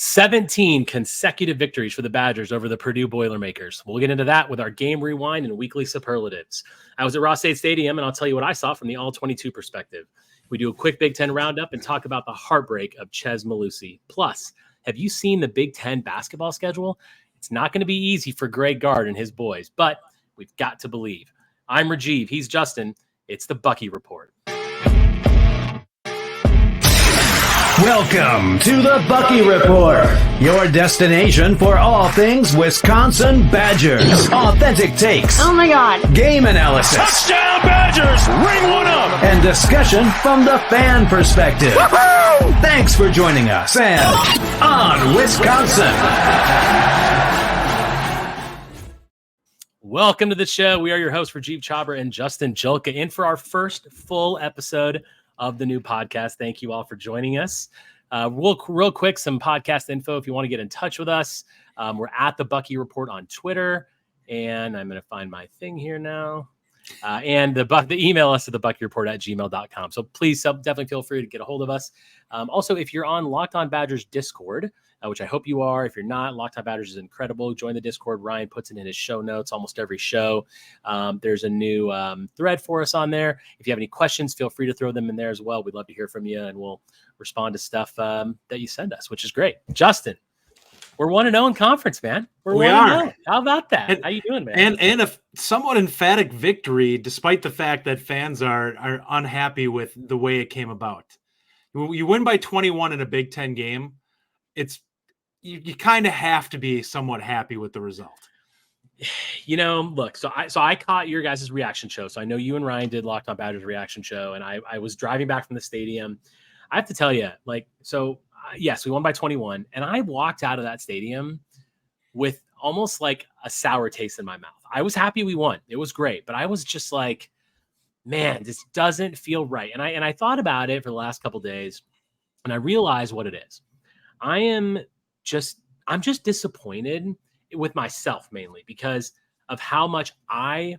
17 consecutive victories for the Badgers over the Purdue Boilermakers. We'll get into that with our game rewind and weekly superlatives. I was at Ross State Stadium, and I'll tell you what I saw from the All-22 perspective. We do a quick Big Ten roundup and talk about the heartbreak of Ches Malusi. Plus, have you seen the Big Ten basketball schedule? It's not going to be easy for Greg Gard and his boys, but we've got to believe. I'm Rajiv. He's Justin. It's the Bucky Report. Welcome to the Bucky Report, your destination for all things Wisconsin Badgers. Authentic takes. Oh my God. Game analysis. Touchdown Badgers! Ring one up! And discussion from the fan perspective. Woo-hoo! Thanks for joining us and on Wisconsin. Welcome to the show. We are your hosts, Rajiv Chhabra and Justin Julka, in for our first full episode of the new podcast. Thank you all for joining us. Real quick, some podcast info if you want to get in touch with us. We're at the Bucky Report on Twitter, and I'm going to find my thing here now. And the email us at thebuckyreport@gmail.com. So please definitely feel free to get a hold of us. Also, if you're on Locked On Badgers Discord, which I hope you are. If you're not, Locked On Badgers is incredible. Join the Discord. Ryan puts it in his show notes almost every show. There's a new thread for us on there. If you have any questions, feel free to throw them in there as well. We'd love to hear from you, and we'll respond to stuff that you send us, which is great. Justin, we're 1-0 in conference, man. We 1-0. Are. How about that? How you doing, man? And a somewhat emphatic victory, despite the fact that fans are unhappy with the way it came about. You win by 21 in a Big Ten game. You kind of have to be somewhat happy with the result. You know, look, so I caught your guys' reaction show. So I know you and Ryan did Locked On Badgers reaction show, and I was driving back from the stadium. I have to tell you, yes, we won by 21, and I walked out of that stadium with almost like a sour taste in my mouth. I was happy we won. It was great, but I was just like, man, this doesn't feel right. And I thought about it for the last couple of days, and I realized what it is. I'm just disappointed with myself mainly because of how much I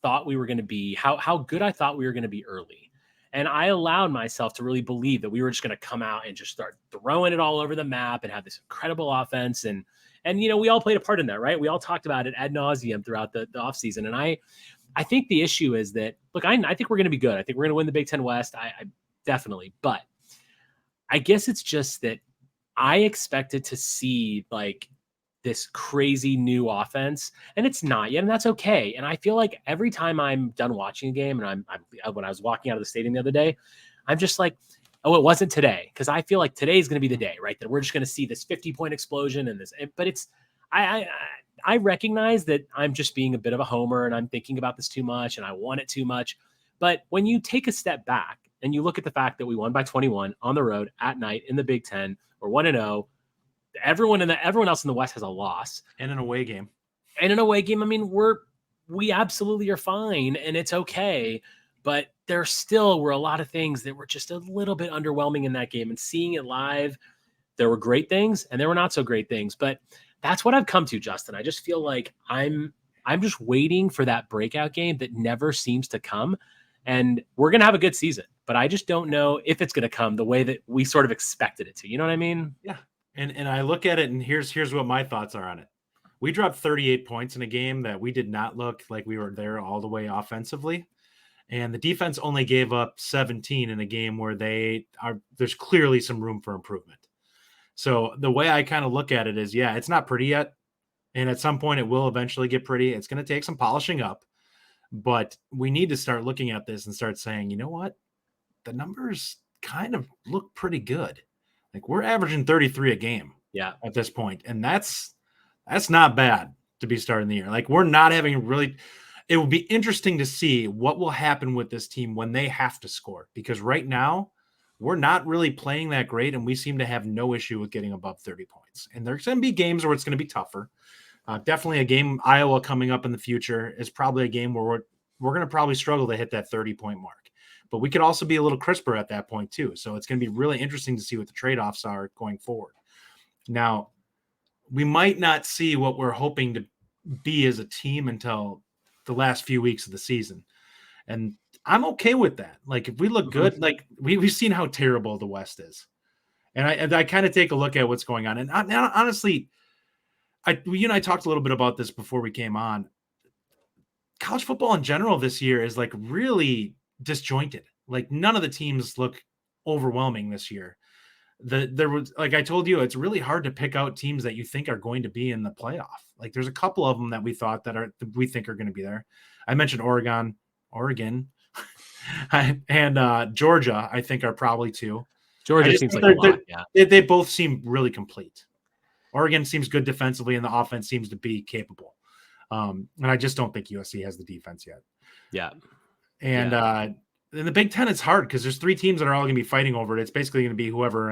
thought we were going to be, how good I thought we were going to be early. And I allowed myself to really believe that we were just going to come out and just start throwing it all over the map and have this incredible offense. And you know, we all played a part in that, right? We all talked about it ad nauseum throughout the offseason. And I think the issue is that, look, I think we're going to be good. I think we're going to win the Big Ten West. I definitely, but I guess it's just that I expected to see like this crazy new offense, and it's not yet, and that's okay. And I feel like every time I'm done watching a game, and I'm when I was walking out of the stadium the other day, I'm just like, oh, it wasn't today, because I feel like today is going to be the day, right? That we're just going to see this 50-point explosion and this. But it's I recognize that I'm just being a bit of a homer, and I'm thinking about this too much, and I want it too much. But when you take a step back and you look at the fact that we won by 21 on the road at night in the Big Ten. We're 1-0. Everyone else in the West has a loss And an away game. I mean, we absolutely are fine, and it's okay. But there still were a lot of things that were just a little bit underwhelming in that game. And seeing it live, there were great things and there were not so great things. But that's what I've come to, Justin. I just feel like I'm just waiting for that breakout game that never seems to come. And we're going to have a good season, but I just don't know if it's going to come the way that we sort of expected it to. You know what I mean? Yeah. And I look at it, and here's what my thoughts are on it. We dropped 38 points in a game that we did not look like we were there all the way offensively. And the defense only gave up 17 in a game where there's clearly some room for improvement. So the way I kind of look at it is, yeah, it's not pretty yet. And at some point it will eventually get pretty. It's going to take some polishing up. But we need to start looking at this and start saying, you know what? The numbers kind of look pretty good. Like, we're averaging 33 a game at this point. And that's not bad to be starting the year. Like, we're not having really – it will be interesting to see what will happen with this team when they have to score. Because right now, we're not really playing that great, and we seem to have no issue with getting above 30 points. And there's going to be games where it's going to be tougher. Definitely a game, Iowa coming up in the future, is probably a game where we're going to probably struggle to hit that 30-point mark. But we could also be a little crisper at that point too. So it's going to be really interesting to see what the trade-offs are going forward. Now, we might not see what we're hoping to be as a team until the last few weeks of the season. And I'm okay with that. Like, if we look good, like we've seen how terrible the West is. And I kind of take a look at what's going on. And honestly, you and I talked a little bit about this before we came on. College football in general this year is like really disjointed. Like none of the teams look overwhelming this year. There was, like I told you, it's really hard to pick out teams that you think are going to be in the playoff. Like there's a couple of them that we think are going to be there. I mentioned Oregon, and Georgia, I think are probably two. Georgia seems like a lot. Yeah. They both seem really complete. Oregon seems good defensively, and the offense seems to be capable. And I just don't think USC has the defense yet. Yeah. And in the Big Ten, it's hard because there's three teams that are all going to be fighting over it. It's basically going to be whoever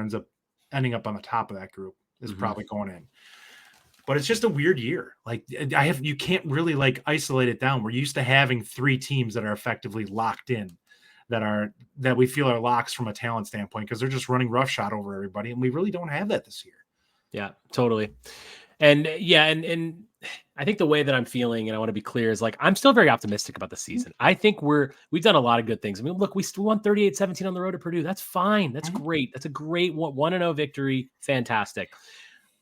ending up on the top of that group is probably going in. But it's just a weird year. Like you can't really like isolate it down. We're used to having three teams that are effectively locked in, that we feel are locks from a talent standpoint because they're just running roughshod over everybody, and we really don't have that this year. Yeah, totally. And and I think the way that I'm feeling, and I want to be clear, is like I'm still very optimistic about the season. I think we've done a lot of good things. I mean, look, we still won 38-17 on the road to Purdue. That's fine. That's great. That's a great 1-0 victory. Fantastic.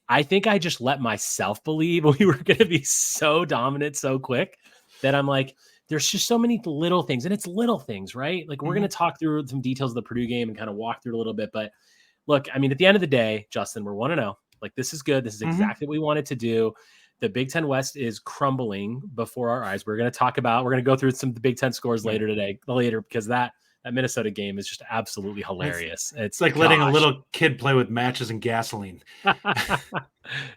I think I just let myself believe we were going to be so dominant so quick that I'm like, there's just so many little things, and it's little things, right? Like we're going to talk through some details of the Purdue game and kind of walk through it a little bit. But look, I mean, at the end of the day, Justin, we're 1-0. Like this is good. This is exactly what we wanted to do. The Big Ten West is crumbling before our eyes. We're going to go through some of the Big Ten scores later because that Minnesota game is just absolutely hilarious. It's like letting a little kid play with matches and gasoline.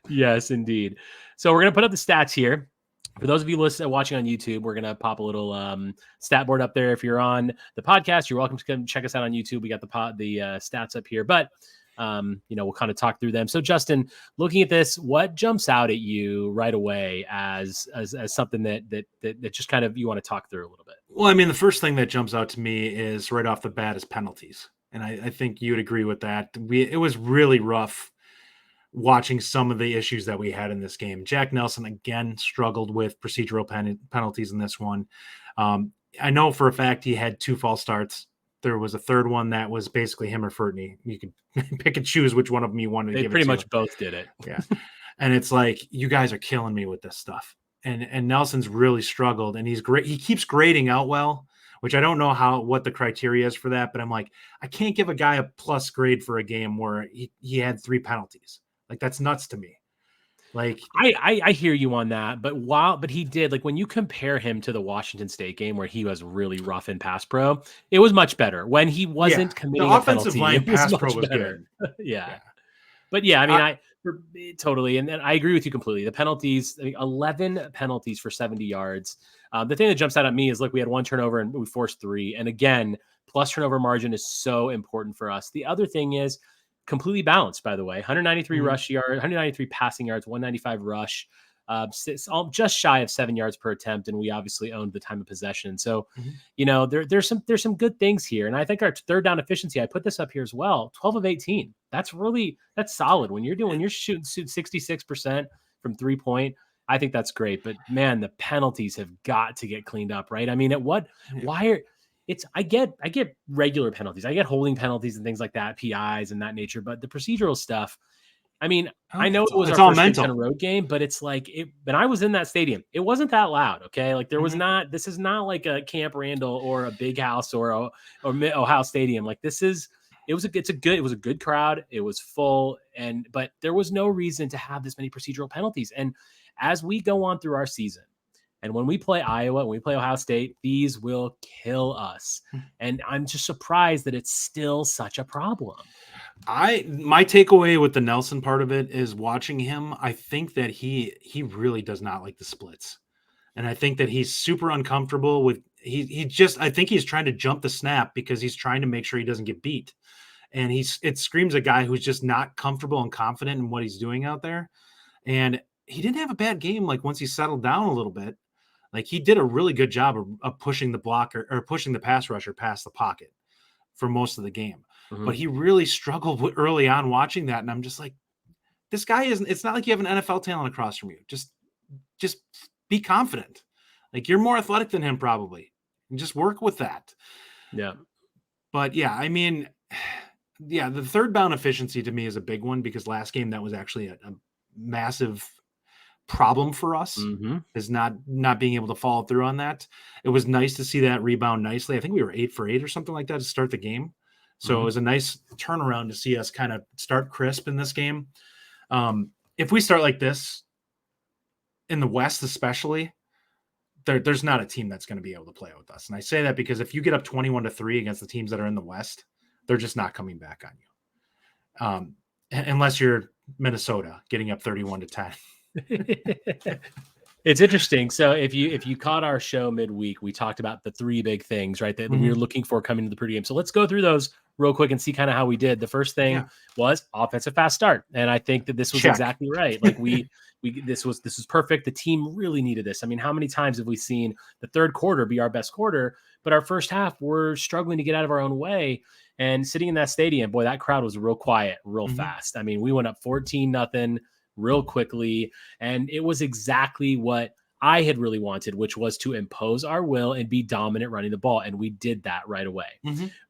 Yes, indeed. So we're going to put up the stats here. For those of you watching on YouTube, we're going to pop a little stat board up there. If you're on the podcast, you're welcome to come check us out on YouTube. We got the stats up here, but we'll kind of talk through them. So Justin, looking at this, what jumps out at you right away as something that just kind of you want to talk through a little bit? Well, I mean, the first thing that jumps out to me is right off the bat is penalties. And I think you'd agree with that. It was really rough watching some of the issues that we had in this game. Jack Nelson, again, struggled with procedural penalties in this one. I know for a fact he had 2 false starts. There was a third one that was basically him or Furtney. You could pick and choose which one of them you wanted to give it to. They pretty much both did it. Yeah. And it's like, you guys are killing me with this stuff. And Nelson's really struggled, and he's great. He keeps grading out well, which I don't know what the criteria is for that, but I'm like, I can't give a guy a plus grade for a game where he had 3 penalties. Like, that's nuts to me. Like, I hear you on that, but he did, like, when you compare him to the Washington State game where he was really rough in pass pro, it was much better when he wasn't committing the a offensive penalty. line pass pro was good. Yeah. But yeah, I mean, totally. And I agree with you completely. The penalties, 11 penalties for 70 yards. The thing that jumps out at me is, look, we had 1 turnover and we forced 3. And again, plus turnover margin is so important for us. The other thing is completely balanced, by the way, 193 rush yards, 193 passing yards, 195 rush, just shy of 7 yards per attempt. And we obviously owned the time of possession. So, there's some good things here. And I think our third down efficiency, I put this up here as well, 12 of 18. That's solid when you're shooting 66% from 3-point. I think that's great, but man, the penalties have got to get cleaned up, right? I mean, I get regular penalties. I get holding penalties and things like that, PIs and that nature, but the procedural stuff, I mean, I know it was our first Big Ten road game, but it's like when I was in that stadium, it wasn't that loud. Okay. Like there was this is not like a Camp Randall or a Big House or Ohio Stadium. Like it was a good crowd. It was full. But there was no reason to have this many procedural penalties. And as we go on through our season, and when we play Iowa, when we play Ohio State, these will kill us. And I'm just surprised that it's still such a problem. My takeaway with the Nelson part of it is watching him. I think that he really does not like the splits. And I think that he's super uncomfortable with, I think he's trying to jump the snap because he's trying to make sure he doesn't get beat. And it screams a guy who's just not comfortable and confident in what he's doing out there. And he didn't have a bad game. Like once he settled down a little bit, like he did a really good job of pushing the blocker or pushing the pass rusher past the pocket for most of the game. But he really struggled early on watching that. And I'm just like, this guy it's not like you have an NFL talent across from you. Just be confident. Like you're more athletic than him probably. And just work with that. Yeah. But yeah, I mean, the third down efficiency to me is a big one, because last game that was actually a massive problem for us, is not being able to follow through on that. It was nice to see that rebound nicely. I think we were 8 for 8 or something like that to start the game. So it was a nice turnaround to see us kind of start crisp in this game. If we start like this in the West, especially, there's not a team that's going to be able to play with us. And I say that because if you get up 21-3 against the teams that are in the West, they're just not coming back on you. Unless you're Minnesota getting up 31-10. It's interesting. So if you caught our show midweek, we talked about the 3 big things, right, that we were looking for coming to the Purdue game. So let's go through those real quick and see kind of how we did. The first thing was offensive fast start. And I think that this was exactly right. Like this was perfect. The team really needed this. I mean, how many times have we seen the third quarter be our best quarter, but our first half we're struggling to get out of our own way? And sitting in that stadium, boy, that crowd was real quiet, real fast. I mean, we went up 14-0 real quickly. And it was exactly what I had really wanted, which was to impose our will and be dominant running the ball. And we did that right away.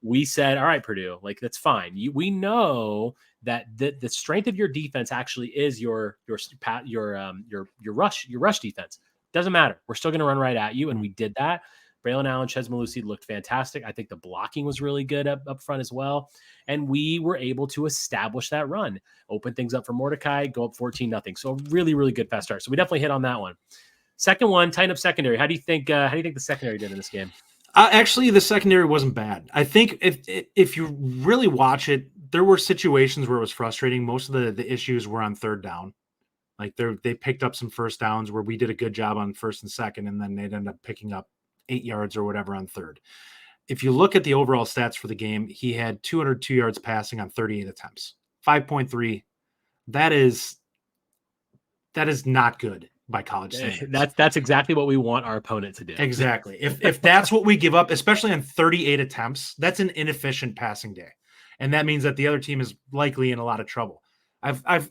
We said, all right, Purdue, like, that's fine. We know that the strength of your defense actually is your rush defense. Doesn't matter. We're still going to run right at you. And we did that. Braelon Allen, Chez Malusi looked fantastic. I think the blocking was really good up front as well. And we were able to establish that run, open things up for Mordecai, go up 14-0. So a really, really good fast start. So we definitely hit on that one. Second one, tighten up secondary. How do you think the secondary did in this game? Actually, the secondary wasn't bad. I think if you really watch it, there were situations where it was frustrating. Most of the issues were on third down. Like they picked up some first downs where we did a good job on first and second, and then they'd end up picking up 8 yards or whatever on third. If you look at the overall stats for the game, he had 202 yards passing on 38 attempts, 5.3. That is not good by college standards. That's exactly what we want our opponent to do. Exactly. If that's what we give up, especially on 38 attempts, that's an inefficient passing day. And that means that the other team is likely in a lot of trouble. I've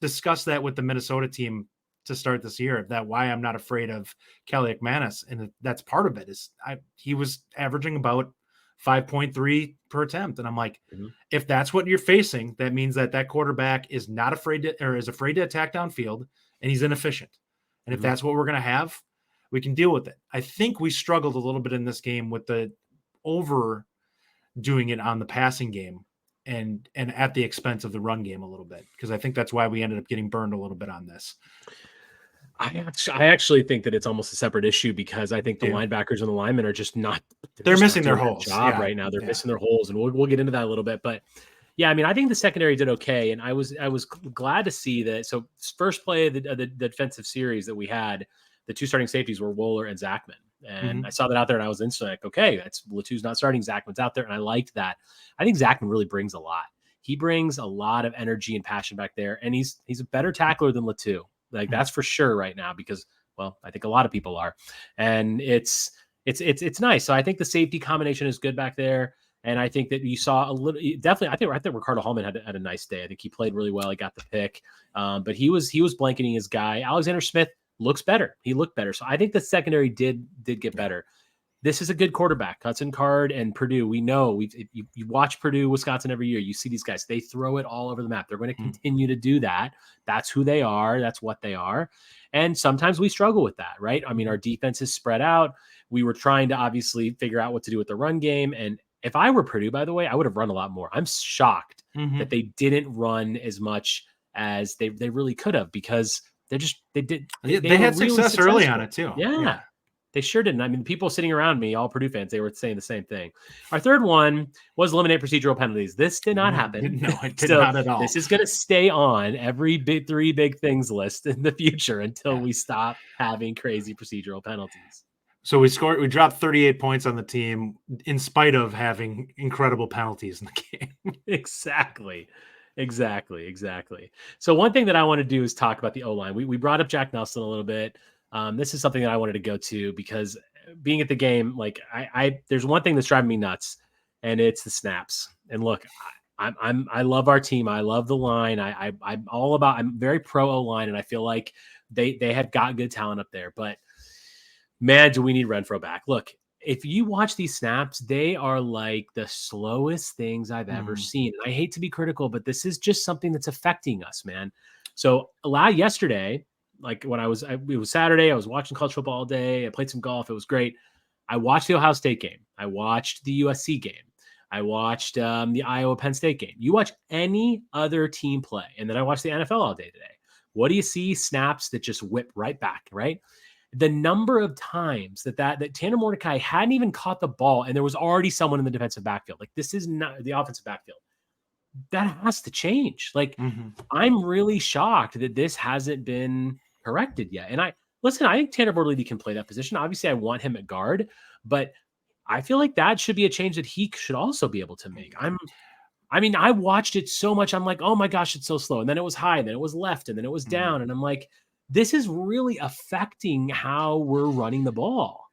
discussed that with the Minnesota team to start this year, that why I'm not afraid of Kelly McManus. And that's part of it is he was averaging about 5.3 per attempt. And I'm like, if that's what you're facing, that means that quarterback is not afraid to, or is afraid to attack downfield, and he's inefficient. And if that's what we're going to have, we can deal with it. I think we struggled a little bit in this game with the overdoing it on the passing game and at the expense of the run game a little bit, because I think that's why we ended up getting burned a little bit on this. I actually think that it's almost a separate issue, because I think the linebackers and the linemen are just not. They're missing their holes right now. They're missing their holes, and we'll get into that a little bit. But yeah, I mean, I think the secondary did okay, and I was glad to see that. So first play of the defensive series that we had, the 2 starting safeties were Wohler and Zachman, and I saw that out there, and I was instantly like, okay, that's Latu's not starting, Zachman's out there, and I liked that. I think Zachman really brings a lot. He brings a lot of energy and passion back there, and he's a better tackler than Latu. Like, that's for sure right now, because, well, I think a lot of people are, and it's nice. So I think the safety combination is good back there. And I think that you saw a little, definitely, I think Ricardo Hallman had a nice day. I think he played really well. He got the pick, but he was blanketing his guy. Alexander Smith looks better. He looked better. So I think the secondary did get better. This is a good quarterback, Hudson Card and Purdue. We know you watch Purdue, Wisconsin every year. You see these guys, they throw it all over the map. They're going to continue to do that. That's who they are. That's what they are. And sometimes we struggle with that, right? I mean, our defense is spread out. We were trying to obviously figure out what to do with the run game. And if I were Purdue, by the way, I would have run a lot more. I'm shocked that they didn't run as much as they really could have, because they had success early on it too. Yeah. They sure didn't. I mean, people sitting around me, all Purdue fans, they were saying the same thing. Our third one was eliminate procedural penalties. This did not happen. No, it did not at all. This is going to stay on every 3 big things list in the future until we stop having crazy procedural penalties. So we dropped 38 points on the team in spite of having incredible penalties in the game. Exactly. So one thing that I want to do is talk about the O-line. We brought up Jack Nelson a little bit. This is something that I wanted to go to, because being at the game, like there's one thing that's driving me nuts, and it's the snaps. And look, I love our team. I love the line. I'm very pro O-line, and I feel like they have got good talent up there, but man, do we need Renfro back. Look, if you watch these snaps, they are like the slowest things I've ever seen. And I hate to be critical, but this is just something that's affecting us, man. So yesterday, like when it was Saturday, I was watching college football all day. I played some golf. It was great. I watched the Ohio State game. I watched the USC game. I watched the Iowa Penn State game. You watch any other team play, and then I watched the NFL all day today. What do you see? Snaps that just whip right back, right? The number of times that Tanner Mordecai hadn't even caught the ball and there was already someone in the defensive backfield. Like, this is not the offensive backfield. That has to change. Like, I'm really shocked that this hasn't been corrected yet. And I think Tanner Mordecai can play that position. Obviously, I want him at guard, but I feel like that should be a change that he should also be able to make. I watched it so much. I'm like, oh my gosh, it's so slow. And then it was high, and then it was left, and then it was down. And I'm like, this is really affecting how we're running the ball.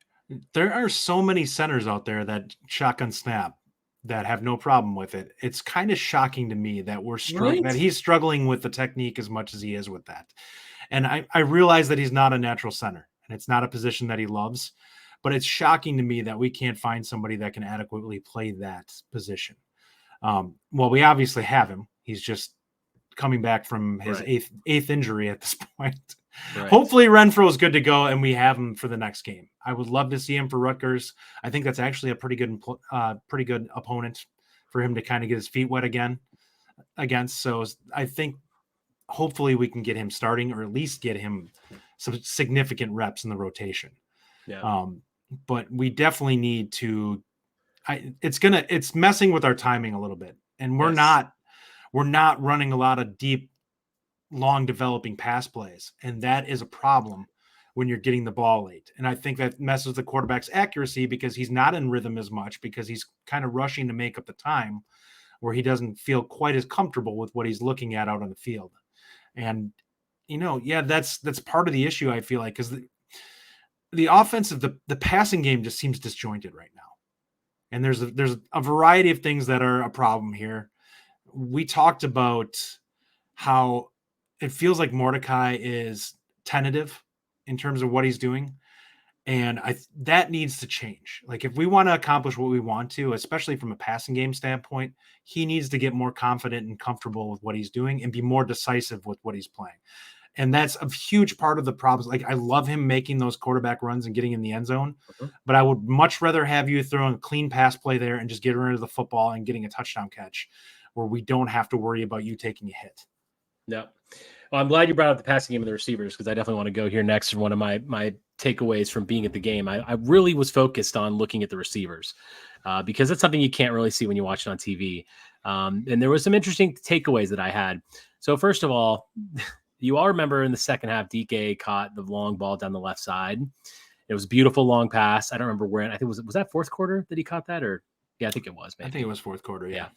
There are so many centers out there that shotgun snap that have no problem with it. It's kind of shocking to me that that he's struggling with the technique as much as he is with that. And I realize that he's not a natural center and it's not a position that he loves, but it's shocking to me that we can't find somebody that can adequately play that position. Well, we obviously have him. He's just coming back from his eighth injury at this point. Right. Hopefully Renfro is good to go and we have him for the next game. I would love to see him for Rutgers. I think that's actually a pretty good opponent for him to kind of get his feet wet against. So I think hopefully we can get him starting, or at least get him some significant reps in the rotation. Yeah. But we definitely need to, it's messing with our timing a little bit. And we're not running a lot of deep, long developing pass plays. And that is a problem when you're getting the ball late. And I think that messes with the quarterback's accuracy because he's not in rhythm as much, because he's kind of rushing to make up the time where he doesn't feel quite as comfortable with what he's looking at out on the field. And, that's part of the issue, I feel like, because the offensive, the passing game just seems disjointed right now. And there's a variety of things that are a problem here. We talked about how it feels like Mordecai is tentative in terms of what he's doing. And that needs to change. Like, if we want to accomplish what we want to, especially from a passing game standpoint, he needs to get more confident and comfortable with what he's doing and be more decisive with what he's playing. And that's a huge part of the problems. Like, I love him making those quarterback runs and getting in the end zone, but I would much rather have you throwing a clean pass play there and just getting rid of the football and getting a touchdown catch where we don't have to worry about you taking a hit. No. Well, I'm glad you brought up the passing game and the receivers, because I definitely want to go here next. One of my takeaways from being at the game, I really was focused on looking at the receivers because that's something you can't really see when you watch it on TV. And there was some interesting takeaways that I had. So first of all, you all remember in the second half, Dike caught the long ball down the left side. It was a beautiful long pass. I don't remember where. I think was that fourth quarter that he caught that, or yeah, I think it was. Maybe. I think it was fourth quarter. Yeah.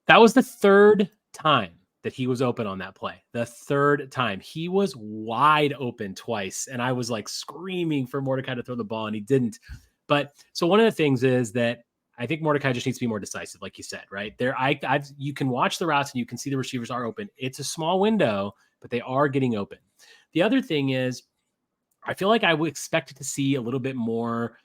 That was the third time that he was open on that play. The third time. He was wide open twice. And I was like screaming for Mordecai to throw the ball, and he didn't. But so one of the things is that I think Mordecai just needs to be more decisive, like you said, right? You can watch the routes and you can see the receivers are open. It's a small window, but they are getting open. The other thing is, I feel like I would expect to see a little bit more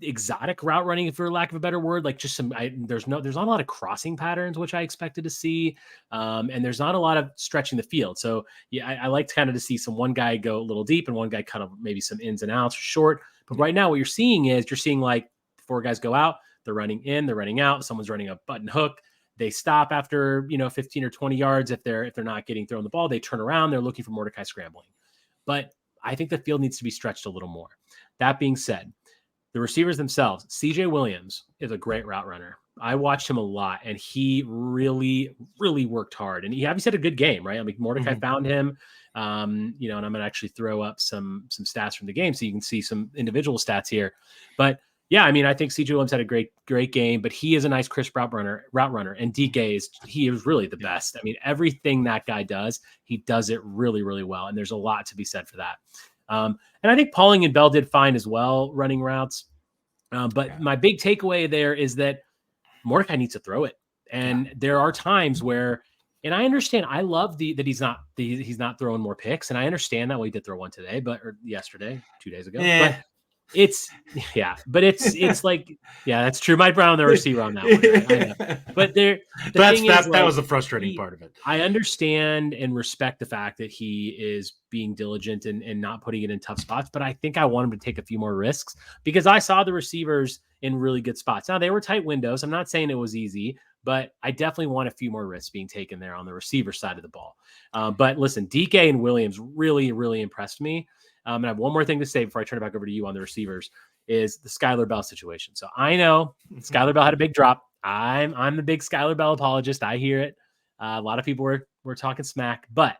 exotic route running, for lack of a better word, like just there's not a lot of crossing patterns, which I expected to see. And there's not a lot of stretching the field. So yeah, I like to kind of to see one guy go a little deep and one guy kind of maybe some ins and outs short. But right now what you're seeing like four guys go out, they're running in, they're running out. Someone's running a button hook. They stop after, 15 or 20 yards. If they're not getting thrown the ball, they turn around, they're looking for Mordecai scrambling. But I think the field needs to be stretched a little more. That being said, the receivers themselves, CJ Williams is a great route runner. I watched him a lot, and he really, really worked hard. And he obviously had a good game, right? I mean, Mordecai found him, and I'm going to actually throw up some stats from the game so you can see some individual stats here. But yeah, I mean, I think CJ Williams had a great game, but he is a nice crisp route runner, and Dike is really the best. I mean, everything that guy does, he does it really, really well. And there's a lot to be said for that. And I think Pauling and Bell did fine as well running routes. But my big takeaway there is that Mordecai needs to throw it. And there are times where, and I understand, I love that he's not throwing more picks. And I understand that. Well, he did throw one today, or yesterday, 2 days ago. Yeah. but it's like, yeah, that's true. Might Brown the receiver on that one. I know. But the thing is, that was the frustrating part of it. I understand and respect the fact that he is being diligent and not putting it in tough spots, but I think I want him to take a few more risks because I saw the receivers in really good spots. Now they were tight windows. I'm not saying it was easy, but I definitely want a few more risks being taken there on the receiver side of the ball. But listen, Dike and Williams really, really impressed me. And I have one more thing to say before I turn it back over to you on the receivers is the Skylar Bell situation. So I know Skylar Bell had a big drop. I'm the big Skylar Bell apologist. I hear it. A lot of people were talking smack, but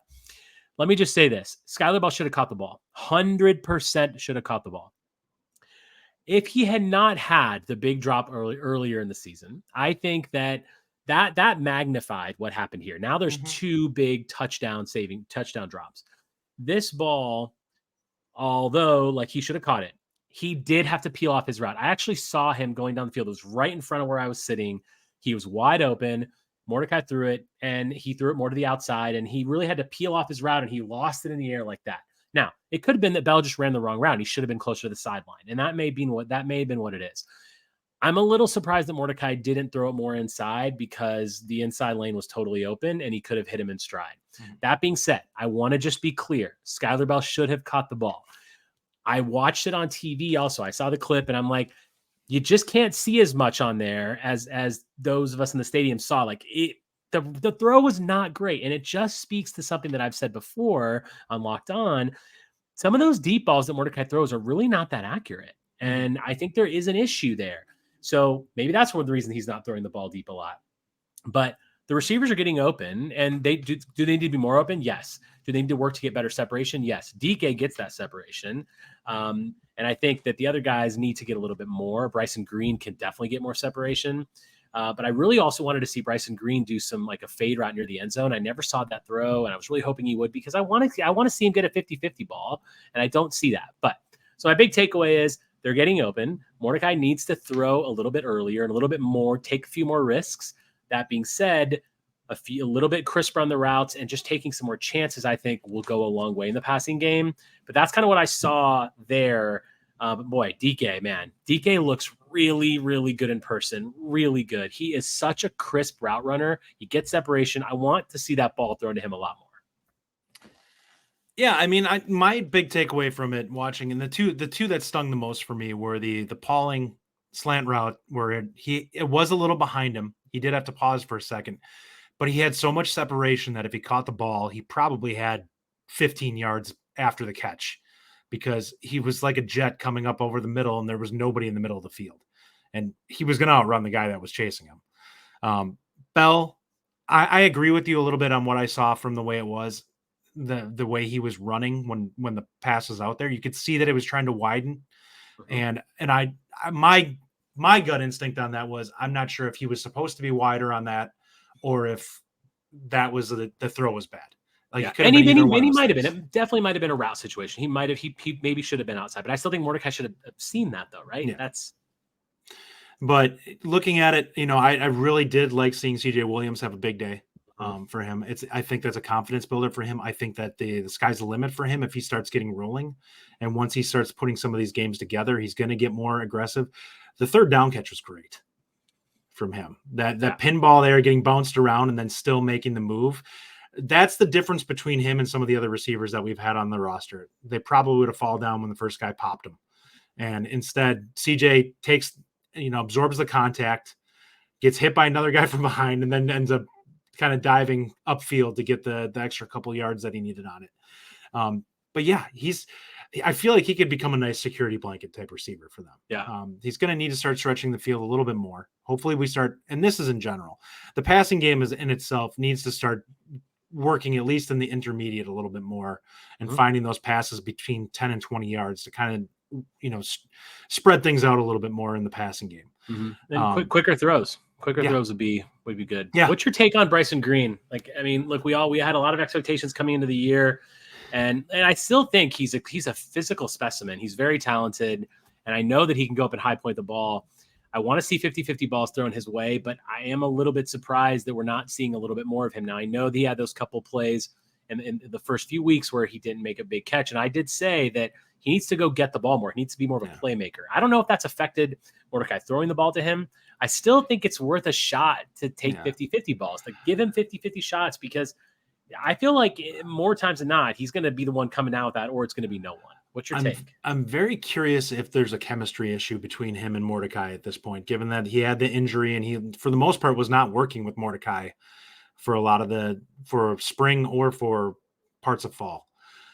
let me just say this. Skylar Bell should have caught the ball. 100% should have caught the ball. If he had not had the big drop earlier in the season, I think that magnified what happened here. Now there's two big touchdown drops. This ball, although like he should have caught it, he did have to peel off his route. I actually saw him going down the field. It was right in front of where I was sitting. He was wide open. Mordecai threw it, and he threw it more to the outside, and he really had to peel off his route, and he lost it in the air like that. Now, it could have been that Bell just ran the wrong route. He should have been closer to the sideline, and that may have been what it is. I'm a little surprised that Mordecai didn't throw it more inside because the inside lane was totally open, and he could have hit him in stride. That being said, I want to just be clear. Skylar Bell should have caught the ball. I watched it on TV also. I saw the clip, and I'm like, you just can't see as much on there as those of us in the stadium saw. Like the throw was not great. And it just speaks to something that I've said before on Locked On. Some of those deep balls that Mordecai throws are really not that accurate. And I think there is an issue there. So maybe that's one of the reasons he's not throwing the ball deep a lot. But the receivers are getting open, and do they need to be more open? Yes. Do they need to work to get better separation? Yes. Dike gets that separation. And I think that the other guys need to get a little bit more. Bryson Green can definitely get more separation. But I really also wanted to see Bryson Green do some like a fade route near the end zone. I never saw that throw, and I was really hoping he would because I want to see him get a 50-50 ball, and I don't see that. But so my big takeaway is they're getting open. Mordecai needs to throw a little bit earlier and a little bit more, take a few more risks. That being said, a little bit crisper on the routes and just taking some more chances, I think, will go a long way in the passing game. But that's kind of what I saw there. But boy, Dike looks really, really good in person. Really good. He is such a crisp route runner. He gets separation. I want to see that ball thrown to him a lot more. Yeah, I mean, my big takeaway from it watching, and the two that stung the most for me were the Pauling slant route where it was a little behind him. He did have to pause for a second. But he had so much separation that if he caught the ball, he probably had 15 yards after the catch because he was like a jet coming up over the middle and there was nobody in the middle of the field. And he was going to outrun the guy that was chasing him. Bell, I agree with you a little bit on what I saw from the way it was, the way he was running when the pass was out there. You could see that it was trying to widen. And my gut instinct on that was I'm not sure if he was supposed to be wider on that, or if that was the throw was bad. Like, and he might have been. It definitely might have been a route situation. He might have. He maybe should have been outside, but I still think Mordecai should have seen that, though, right? Yeah. But looking at it, I really did like seeing CJ Williams have a big day for him. I think that's a confidence builder for him. I think that the sky's the limit for him if he starts getting rolling, and once he starts putting some of these games together, he's going to get more aggressive. The third down catch was great from him. That pinball there getting bounced around and then still making the move. That's the difference between him and some of the other receivers that we've had on the roster. They probably would have fallen down when the first guy popped him. And instead, CJ absorbs the contact, gets hit by another guy from behind, and then ends up kind of diving upfield to get the extra couple yards that he needed on it. But yeah, I feel like he could become a nice security blanket type receiver for them. Yeah. He's going to need to start stretching the field a little bit more. Hopefully we start, and this is in general, the passing game is in itself needs to start working at least in the intermediate a little bit more and finding those passes between 10 and 20 yards to kind of, spread things out a little bit more in the passing game. And quicker throws. Throws would be good. Yeah. What's your take on Bryson Green? Like, I mean, look, we had a lot of expectations coming into the year. And I still think he's a physical specimen. He's very talented, and I know that he can go up and high point the ball. I want to see 50-50 balls thrown his way, but I am a little bit surprised that we're not seeing a little bit more of him. Now, I know that he had those couple plays in the first few weeks where he didn't make a big catch. And I did say that he needs to go get the ball more. He needs to be more of a playmaker. I don't know if that's affected Mordecai throwing the ball to him. I still think it's worth a shot to take 50-50 balls. Like, give him 50-50 shots, because I feel like more times than not, he's going to be the one coming out with that, or it's going to be no one. What's your take? I'm very curious if there's a chemistry issue between him and Mordecai at this point, given that he had the injury and he, for the most part, was not working with Mordecai for a lot of for spring or for parts of fall.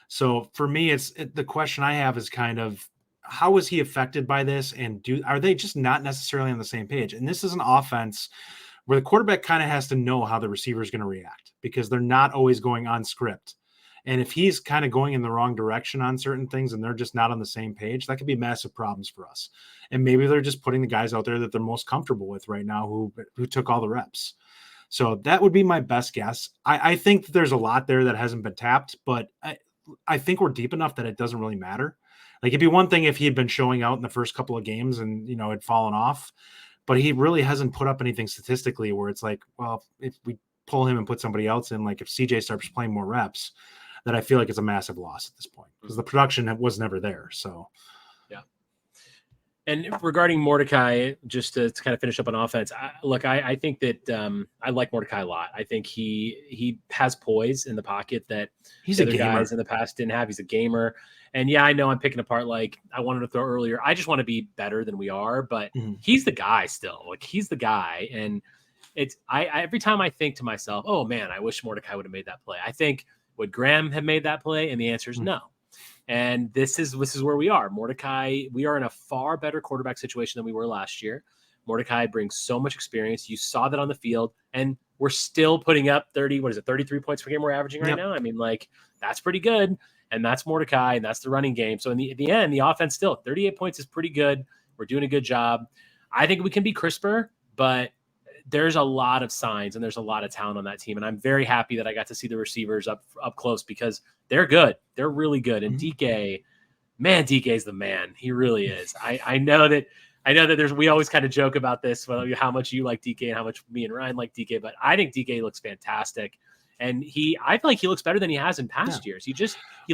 So for me, the question I have is kind of, how is he affected by this? And are they just not necessarily on the same page? And this is an offense where the quarterback kind of has to know how the receiver is going to react, because they're not always going on script. And if he's kind of going in the wrong direction on certain things and they're just not on the same page, that could be massive problems for us. And maybe they're just putting the guys out there that they're most comfortable with right now who took all the reps. So that would be my best guess. I think there's a lot there that hasn't been tapped, but I think we're deep enough that it doesn't really matter. Like, it'd be one thing if he had been showing out in the first couple of games and, had fallen off, but he really hasn't put up anything statistically where it's like, well, if we pull him and put somebody else in, like if CJ starts playing more reps, that I feel like it's a massive loss at this point, because the production was never there. So, yeah. And regarding Mordecai, just to kind of finish up on offense, I think that I like Mordecai a lot. I think he has poise in the pocket that he's other guys in the past didn't have. He's a gamer. And yeah, I know I'm picking apart, like I wanted to throw earlier. I just want to be better than we are, but he's the guy still. Like, he's the guy. And I every time I think to myself, oh man, I wish Mordecai would have made that play. I think, would Graham have made that play? And the answer is no. And this is where we are. Mordecai, we are in a far better quarterback situation than we were last year. Mordecai brings so much experience. You saw that on the field, and we're still putting up 33 points per game we're averaging right now. I mean, like, that's pretty good. And that's Mordecai, and that's the running game. So at the end, the offense still 38 points is pretty good. We're doing a good job. I think we can be crisper, but there's a lot of signs and there's a lot of talent on that team. And I'm very happy that I got to see the receivers up close, because they're good. They're really good. And Dike, man, Dike is the man. He really is. I know that we always kind of joke about this, how much you like Dike and how much me and Ryan like Dike, but I think Dike looks fantastic. And I feel like he looks better than he has in past years. He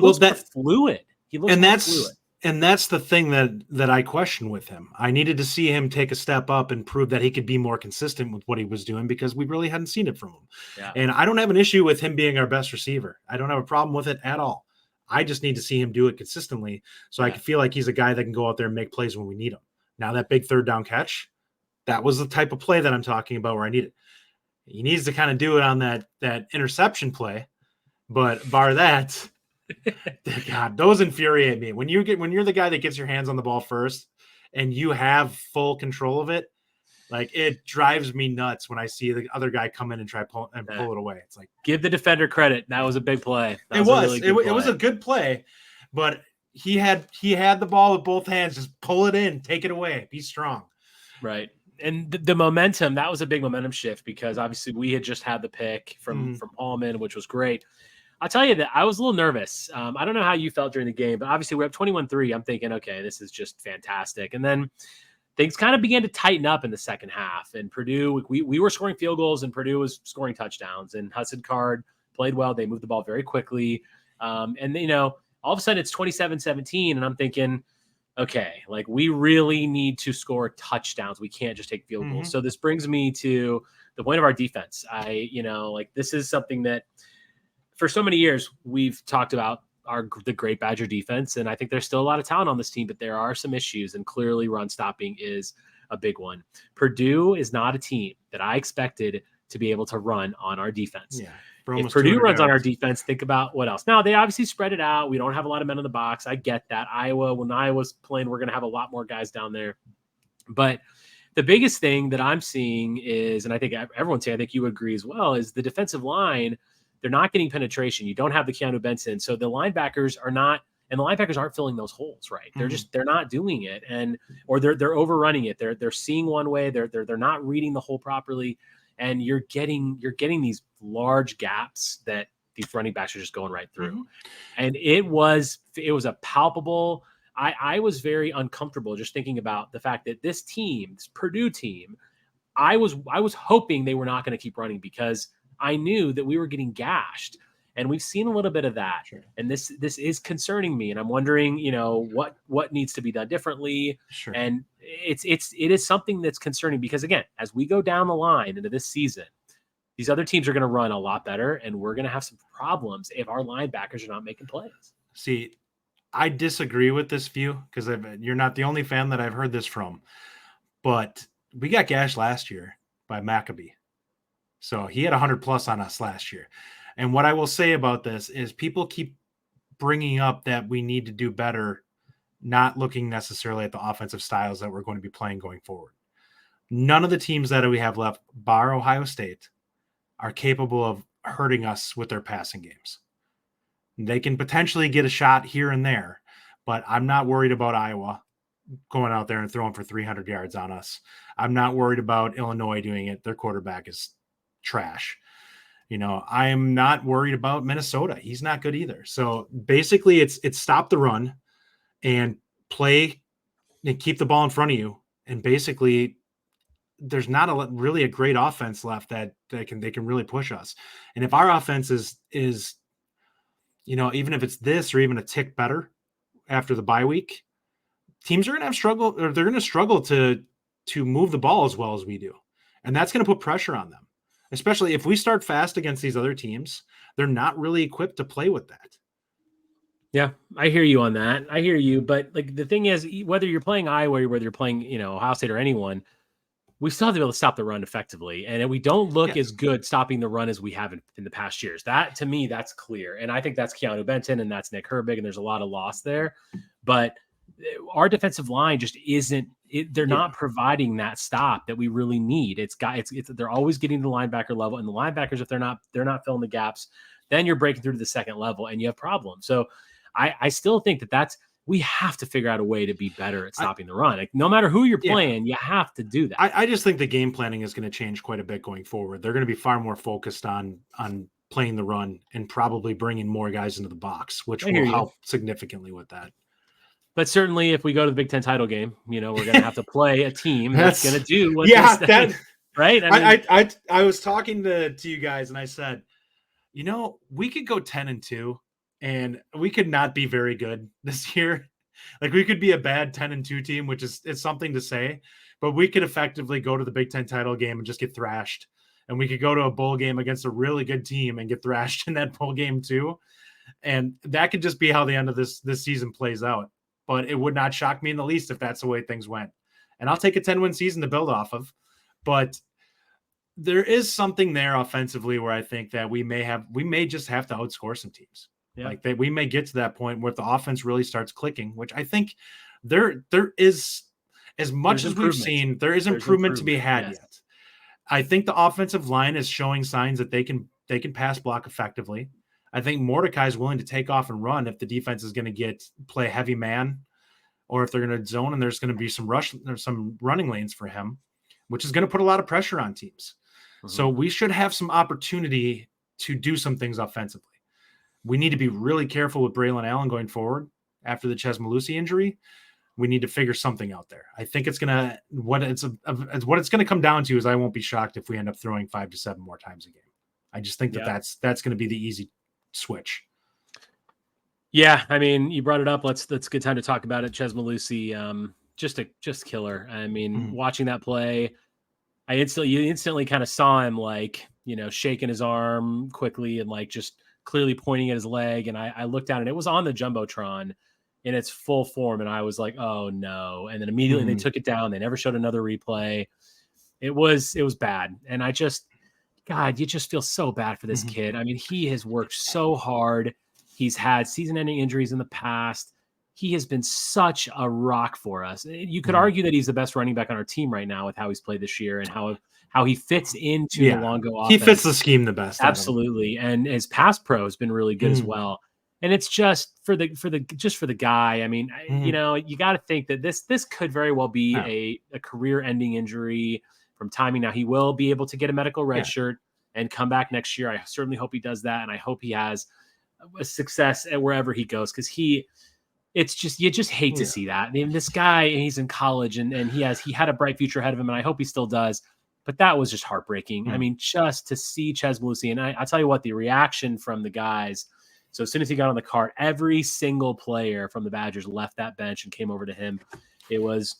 looks more fluid. And that's the thing that I question with him. I needed to see him take a step up and prove that he could be more consistent with what he was doing, because we really hadn't seen it from him. Yeah. And I don't have an issue with him being our best receiver. I don't have a problem with it at all. I just need to see him do it consistently, so I can feel like he's a guy that can go out there and make plays when we need him. Now, that big third down catch, that was the type of play that I'm talking about, where I need it. He needs to kind of do it on that interception play, but bar that, God, those infuriate me. When you're the guy that gets your hands on the ball first and you have full control of it, like, it drives me nuts when I see the other guy come in and try pull it away. It's like, give the defender credit. That was a big play. It was a good play, but he had the ball with both hands. Just pull it in, take it away, be strong. Right. And the momentum, that was a big momentum shift, because obviously we had just had the pick from Allman, which was great. I'll tell you that I was a little nervous. I don't know how you felt during the game, but obviously we're up 21-3. I'm thinking, okay, this is just fantastic. And then things kind of began to tighten up in the second half. And Purdue, we were scoring field goals, and Purdue was scoring touchdowns. And Hudson Card played well. They moved the ball very quickly. And, all of a sudden it's 27-17. And I'm thinking, okay, like, we really need to score touchdowns. We can't just take field goals. So this brings me to the point of our defense. This is something that for so many years we've talked about, the great Badger defense. And I think there's still a lot of talent on this team, but there are some issues, and clearly run stopping is a big one. Purdue is not a team that I expected to be able to run on our defense. Yeah. If Purdue runs on our defense, think about what else. Now, they obviously spread it out. We don't have a lot of men in the box. I get that. When Iowa's playing, we're going to have a lot more guys down there. But the biggest thing that I'm seeing is, and I think everyone's saying, I think you agree as well, is the defensive line. They're not getting penetration. You don't have the Keanu Benson. So the linebackers aren't filling those holes, right? They're not doing it. Or they're overrunning it. They're seeing one way. They're not reading the hole properly. And you're getting these large gaps that these running backs are just going right through. And it was a palpable. I was very uncomfortable just thinking about the fact that this Purdue team, I was hoping they were not going to keep running, because I knew that we were getting gashed. And we've seen a little bit of that. Sure. And this is concerning me. And I'm wondering, what needs to be done differently. Sure. And it is something that's concerning because, again, as we go down the line into this season, these other teams are going to run a lot better, and we're going to have some problems if our linebackers are not making plays. See, I disagree with this view because you're not the only fan that I've heard this from. But we got gashed last year by Maccabee. So he had 100+ on us last year. And what I will say about this is people keep bringing up that we need to do better, not looking necessarily at the offensive styles that we're going to be playing going forward. None of the teams that we have left, bar Ohio State, are capable of hurting us with their passing games. They can potentially get a shot here and there, but I'm not worried about Iowa going out there and throwing for 300 yards on us. I'm not worried about Illinois doing it. Their quarterback is trash. I am not worried about Minnesota. He's not good either. So basically it's stop the run and play and keep the ball in front of you. And basically there's not really a great offense left that they can really push us. And if our offense is, even if it's this or even a tick better after the bye week, teams are going to they're going to struggle to move the ball as well as we do. And that's going to put pressure on them, especially if we start fast against these other teams. They're not really equipped to play with that. Yeah, I hear you on that. I hear you. But the thing is, whether you're playing Iowa or whether you're playing, Ohio State or anyone, we still have to be able to stop the run effectively. And we don't look as good stopping the run as we have in the past years. That, to me, that's clear. And I think that's Keanu Benton and that's Nick Herbig, and there's a lot of loss there. But our defensive line just isn't they're not providing that stop that we really need. They're always getting to the linebacker level, and the linebackers, if they're not filling the gaps, then you're breaking through to the second level and you have problems. So I still think we have to figure out a way to be better at stopping the run. No matter who you're playing, you have to do that. I just think the game planning is going to change quite a bit going forward. They're going to be far more focused on playing the run and probably bringing more guys into the box, which will help significantly with that. But certainly if we go to the Big Ten title game, we're going to have to play a team that's going to do what right? I was talking to you guys and I said, we could go 10-2 and we could not be very good this year. We could be a bad 10-2 team, which is something to say, but we could effectively go to the Big Ten title game and just get thrashed. And we could go to a bowl game against a really good team and get thrashed in that bowl game too. And that could just be how the end of this season plays out. But it would not shock me in the least if that's the way things went. And I'll take a 10-win season to build off of. But there is something there offensively where I think that we may just have to outscore some teams. Yeah. We may get to that point where the offense really starts clicking, which I think there is, as much as we've seen, there's improvement to be had yet. I think the offensive line is showing signs that they can pass block effectively. I think Mordecai is willing to take off and run if the defense is going to play heavy man, or if they're going to zone and there's going to be some running lanes for him, which is going to put a lot of pressure on teams. Mm-hmm. So we should have some opportunity to do some things offensively. We need to be really careful with Braelon Allen going forward after the Chesmalusi injury. We need to figure something out there. I think what it's going to come down to is I won't be shocked if we end up throwing 5 to 7 more times a game. I just think that's going to be the easy switch. Yeah, I mean, you brought it up. Let's good time to talk about it. Chesmalusi, just killer. I mean, watching that play, you instantly kind of saw him shaking his arm quickly and just clearly pointing at his leg. And I looked down and it was on the Jumbotron in its full form. And I was like, oh no. And then immediately they took it down. They never showed another replay. It was bad. And God, you just feel so bad for this kid. I mean, he has worked so hard. He's had season-ending injuries in the past. He has been such a rock for us. You could argue that he's the best running back on our team right now with how he's played this year and how he fits into the Longo offense. He fits the scheme the best. Absolutely. And his pass pro has been really good as well. And it's just for the guy. I mean, you got to think that this could very well be a career-ending injury from timing. Now, he will be able to get a medical red shirt and come back next year. I certainly hope he does that. And I hope he has a success at wherever he goes. Cause you just hate to see that. I mean, this guy, he's in college and he had a bright future ahead of him. And I hope he still does. but that was just heartbreaking. I Mm. mean, just to see Chez Mellusi, and I tell you what, the reaction from the guys. So as soon as he got on the cart, every single player from the Badgers left that bench and came over to him. It was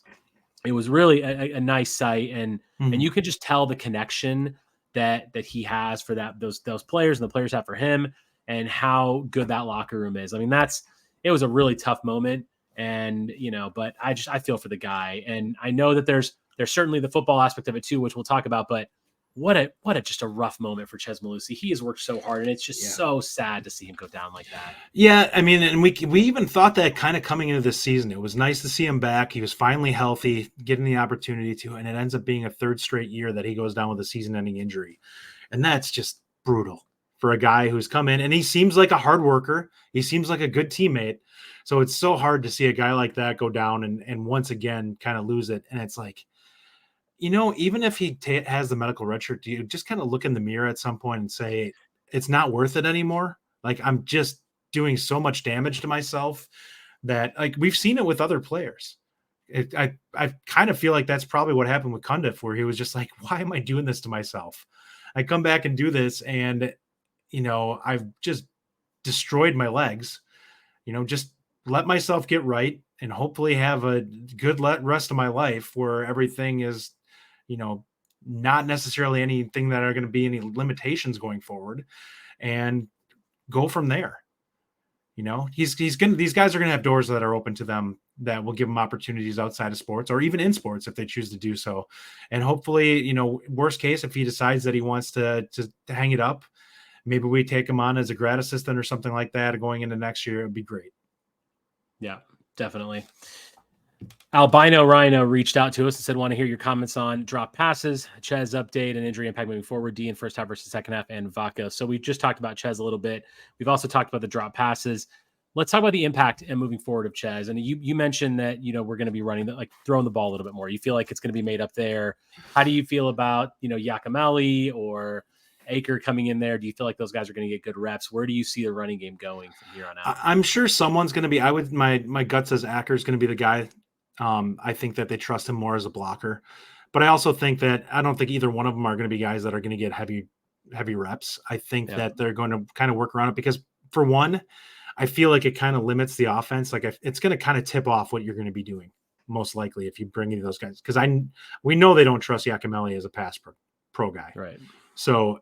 really a nice sight, and you could just tell the connection that he has for those players, and the players have for him, and how good that locker room is. I mean, it was a really tough moment, and but I feel for the guy, and I know that there's certainly the football aspect of it too, which we'll talk about, but what a just a rough moment for Chez Mellusi. He has worked so hard, and it's just so sad to see him go down like that. Yeah, I mean, and we even thought that kind of coming into this season. It was nice to see him back. He was finally healthy, getting the opportunity to, and it ends up being a third straight year that he goes down with a season-ending injury. And that's just brutal for a guy who's come in, and he seems like a hard worker. He seems like a good teammate. So it's so hard to see a guy like that go down and once again kind of lose it. And it's like, even if he has the medical red shirt, do you just kind of look in the mirror at some point and say, it's not worth it anymore? Like, I'm just doing so much damage to myself that, like, we've seen it with other players. I kind of feel like that's probably what happened with Cundiff, where he was just like, why am I doing this to myself? I come back and do this, and, I've just destroyed my legs. Just let myself get right and hopefully have a good rest of my life where everything is, not necessarily anything that are going to be any limitations going forward, and go from there. These guys are going to have doors that are open to them that will give them opportunities outside of sports or even in sports if they choose to do so. And hopefully, worst case, if he decides that he wants to hang it up, maybe we take him on as a grad assistant or something like that going into next year. It'd be great. Yeah, definitely. Albino Rhino reached out to us and said, want to hear your comments on drop passes, Chez update, and injury impact moving forward, D in first half versus second half, and Vaca. So we just talked about Chez a little bit. We've also talked about the drop passes. Let's talk about the impact and moving forward of Chez. And you mentioned that, we're going to be running, throwing the ball a little bit more. You feel like it's going to be made up there. How do you feel about, Yakimelli or Aker coming in there? Do you feel like those guys are going to get good reps? Where do you see the running game going from here on out? I'm sure someone's going to be, my gut says Aker is going to be the guy. I think that they trust him more as a blocker, but I also think that I don't think either one of them are going to be guys that are going to get heavy reps. I think that they're going to kind of work around it because, for one, I feel like it kind of limits the offense. Like, it's going to kind of tip off what you're going to be doing most likely if you bring any of those guys, because we know they don't trust Yakimelli as a pass pro guy. Right. So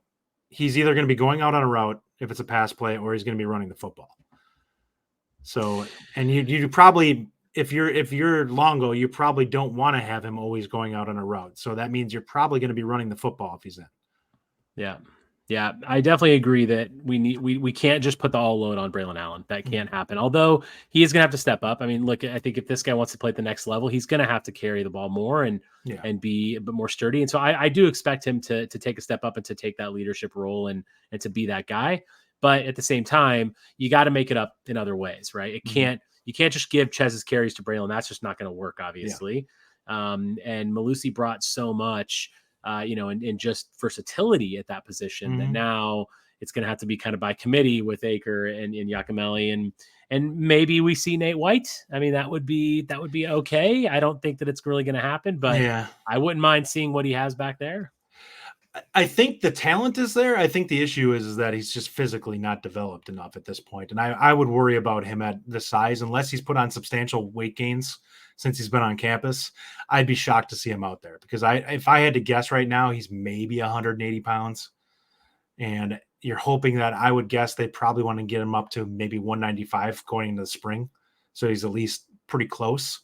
he's either going to be going out on a route if it's a pass play, or he's going to be running the football. So, and you probably, if you're Longo, you probably don't want to have him always going out on a route. So that means you're probably going to be running the football if he's in. Yeah. Yeah, I definitely agree that we can't just put the all load on Braelon Allen. That can't happen. Although he is going to have to step up. I mean, look, I think if this guy wants to play at the next level, he's going to have to carry the ball more and be a bit more sturdy. And so I do expect him to take a step up and to take that leadership role and to be that guy. But at the same time, you got to make it up in other ways, right? You can't just give Chez's carries to Braelon. That's just not going to work, obviously. Yeah. And Mellusi brought so much. And just versatility at that position that now it's going to have to be kind of by committee with Aker and Yakimelli and maybe we see Nate White. I mean, that would be okay. I don't think that it's really going to happen, but I wouldn't mind seeing what he has back there. I think the talent is there. I think the issue is that he's just physically not developed enough at this point. And I would worry about him at the size, unless he's put on substantial weight gains since he's been on campus. I'd be shocked to see him out there, because if I had to guess right now, he's maybe 180 pounds. And you're hoping that, I would guess they probably want to get him up to maybe 195 going into the spring. So he's at least pretty close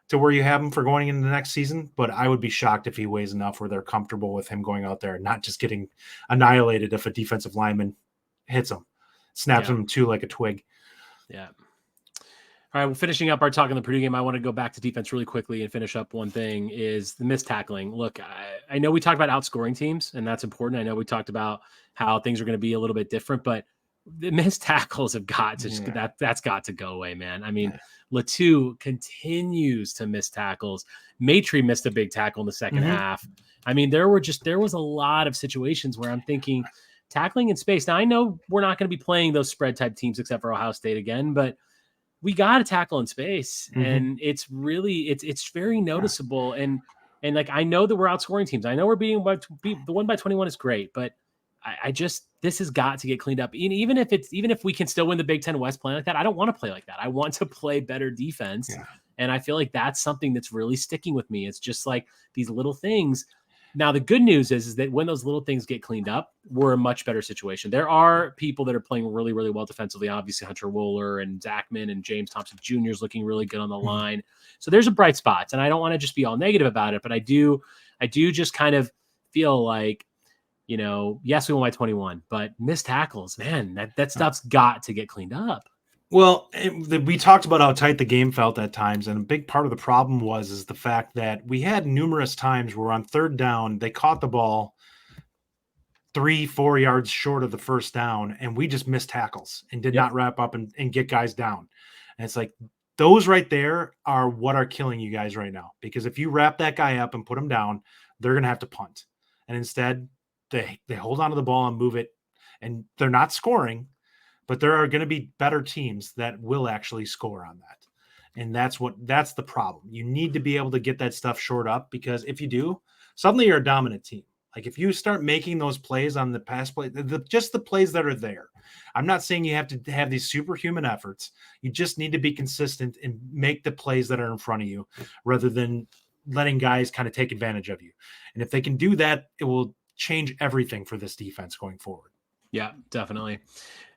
to where you have him for going into the next season. But I would be shocked if he weighs enough where they're comfortable with him going out there and not just getting annihilated if a defensive lineman hits him, snaps him too like a twig. Yeah. All right, well, finishing up our talk on the Purdue game, I want to go back to defense really quickly and finish up one thing, is the missed tackling. Look, I know we talked about outscoring teams, and that's important. I know we talked about how things are going to be a little bit different, but the missed tackles have got to that's got to go away, man. I mean, Latu continues to miss tackles. Maitre missed a big tackle in the second half. I mean, there was a lot of situations where I'm thinking tackling in space. Now, I know we're not going to be playing those spread type teams except for Ohio State again, but we got to tackle in space, and it's really, it's very noticeable. And And like, I know that we're outscoring teams. I know we're being the 1 by 21 is great, but I just, this has got to get cleaned up. Even if we can still win the Big Ten West playing like that, I don't want to play like that. I want to play better defense. Yeah. And I feel like that's something that's really sticking with me. It's just like these little things. Now, the good news is that when those little things get cleaned up, we're a much better situation. There are people that are playing really, really well defensively. Obviously, Hunter Wooler and Zachman and James Thompson Jr. is looking really good on the line. So there's a bright spots. And I don't want to just be all negative about it, but I do just kind of feel like, yes, we won by 21, but missed tackles, man, that stuff's got to get cleaned up. Well, we talked about how tight the game felt at times, and a big part of the problem is the fact that we had numerous times where on third down, they caught the ball 3-4 yards short of the first down, and we just missed tackles and did not wrap up and get guys down. And it's like, those right there are what are killing you guys right now, because if you wrap that guy up and put him down, they're going to have to punt. And instead, they hold on to the ball and move it, and they're not scoring. But there are going to be better teams that will actually score on that. And that's the problem. You need to be able to get that stuff short up, because if you do, suddenly you're a dominant team. Like if you start making those plays on the pass play, just the plays that are there. I'm not saying you have to have these superhuman efforts. You just need to be consistent and make the plays that are in front of you rather than letting guys kind of take advantage of you. And if they can do that, it will change everything for this defense going forward. Yeah, definitely.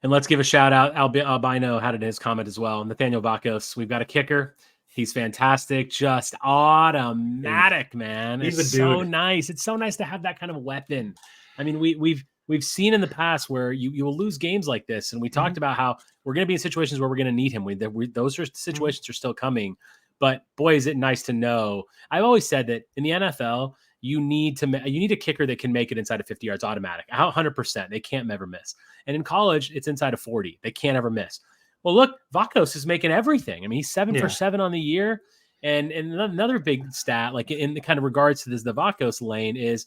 And let's give a shout out. Albino had it in his comment as well. Nathaniel Vakos, we've got a kicker. He's fantastic. Just automatic, man. It's so nice. It's so nice to have that kind of weapon. I mean, we've seen in the past where you will lose games like this. And we talked about how we're going to be in situations where we're going to need him. Those situations are still coming. But boy, is it nice to know. I've always said that in the NFL, you need a kicker that can make it inside of 50 yards automatic, 100%. They can't ever miss. And in college, it's inside of 40. They can't ever miss. Well, look, Vakos is making everything. I mean, he's 7 for 7 on the year. And another big stat, like in the kind of regards to the Vakos lane, is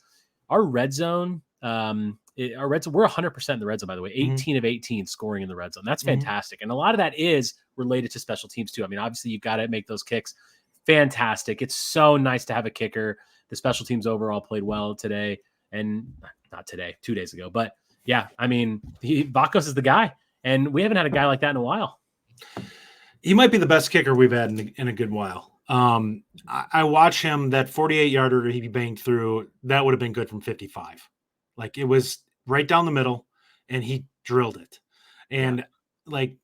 our red zone. We're 100% in the red zone, by the way, 18 of 18 scoring in the red zone. That's fantastic. And a lot of that is related to special teams too. I mean, obviously you've got to make those kicks. Fantastic. It's so nice to have a kicker. The special teams overall played well today, and not today, 2 days ago. But yeah, I mean, Vakos is the guy, and we haven't had a guy like that in a while. He might be the best kicker we've had in a good while. I watch him, that 48-yarder he banged through, that would have been good from 55. Like it was right down the middle, and he drilled it. And like,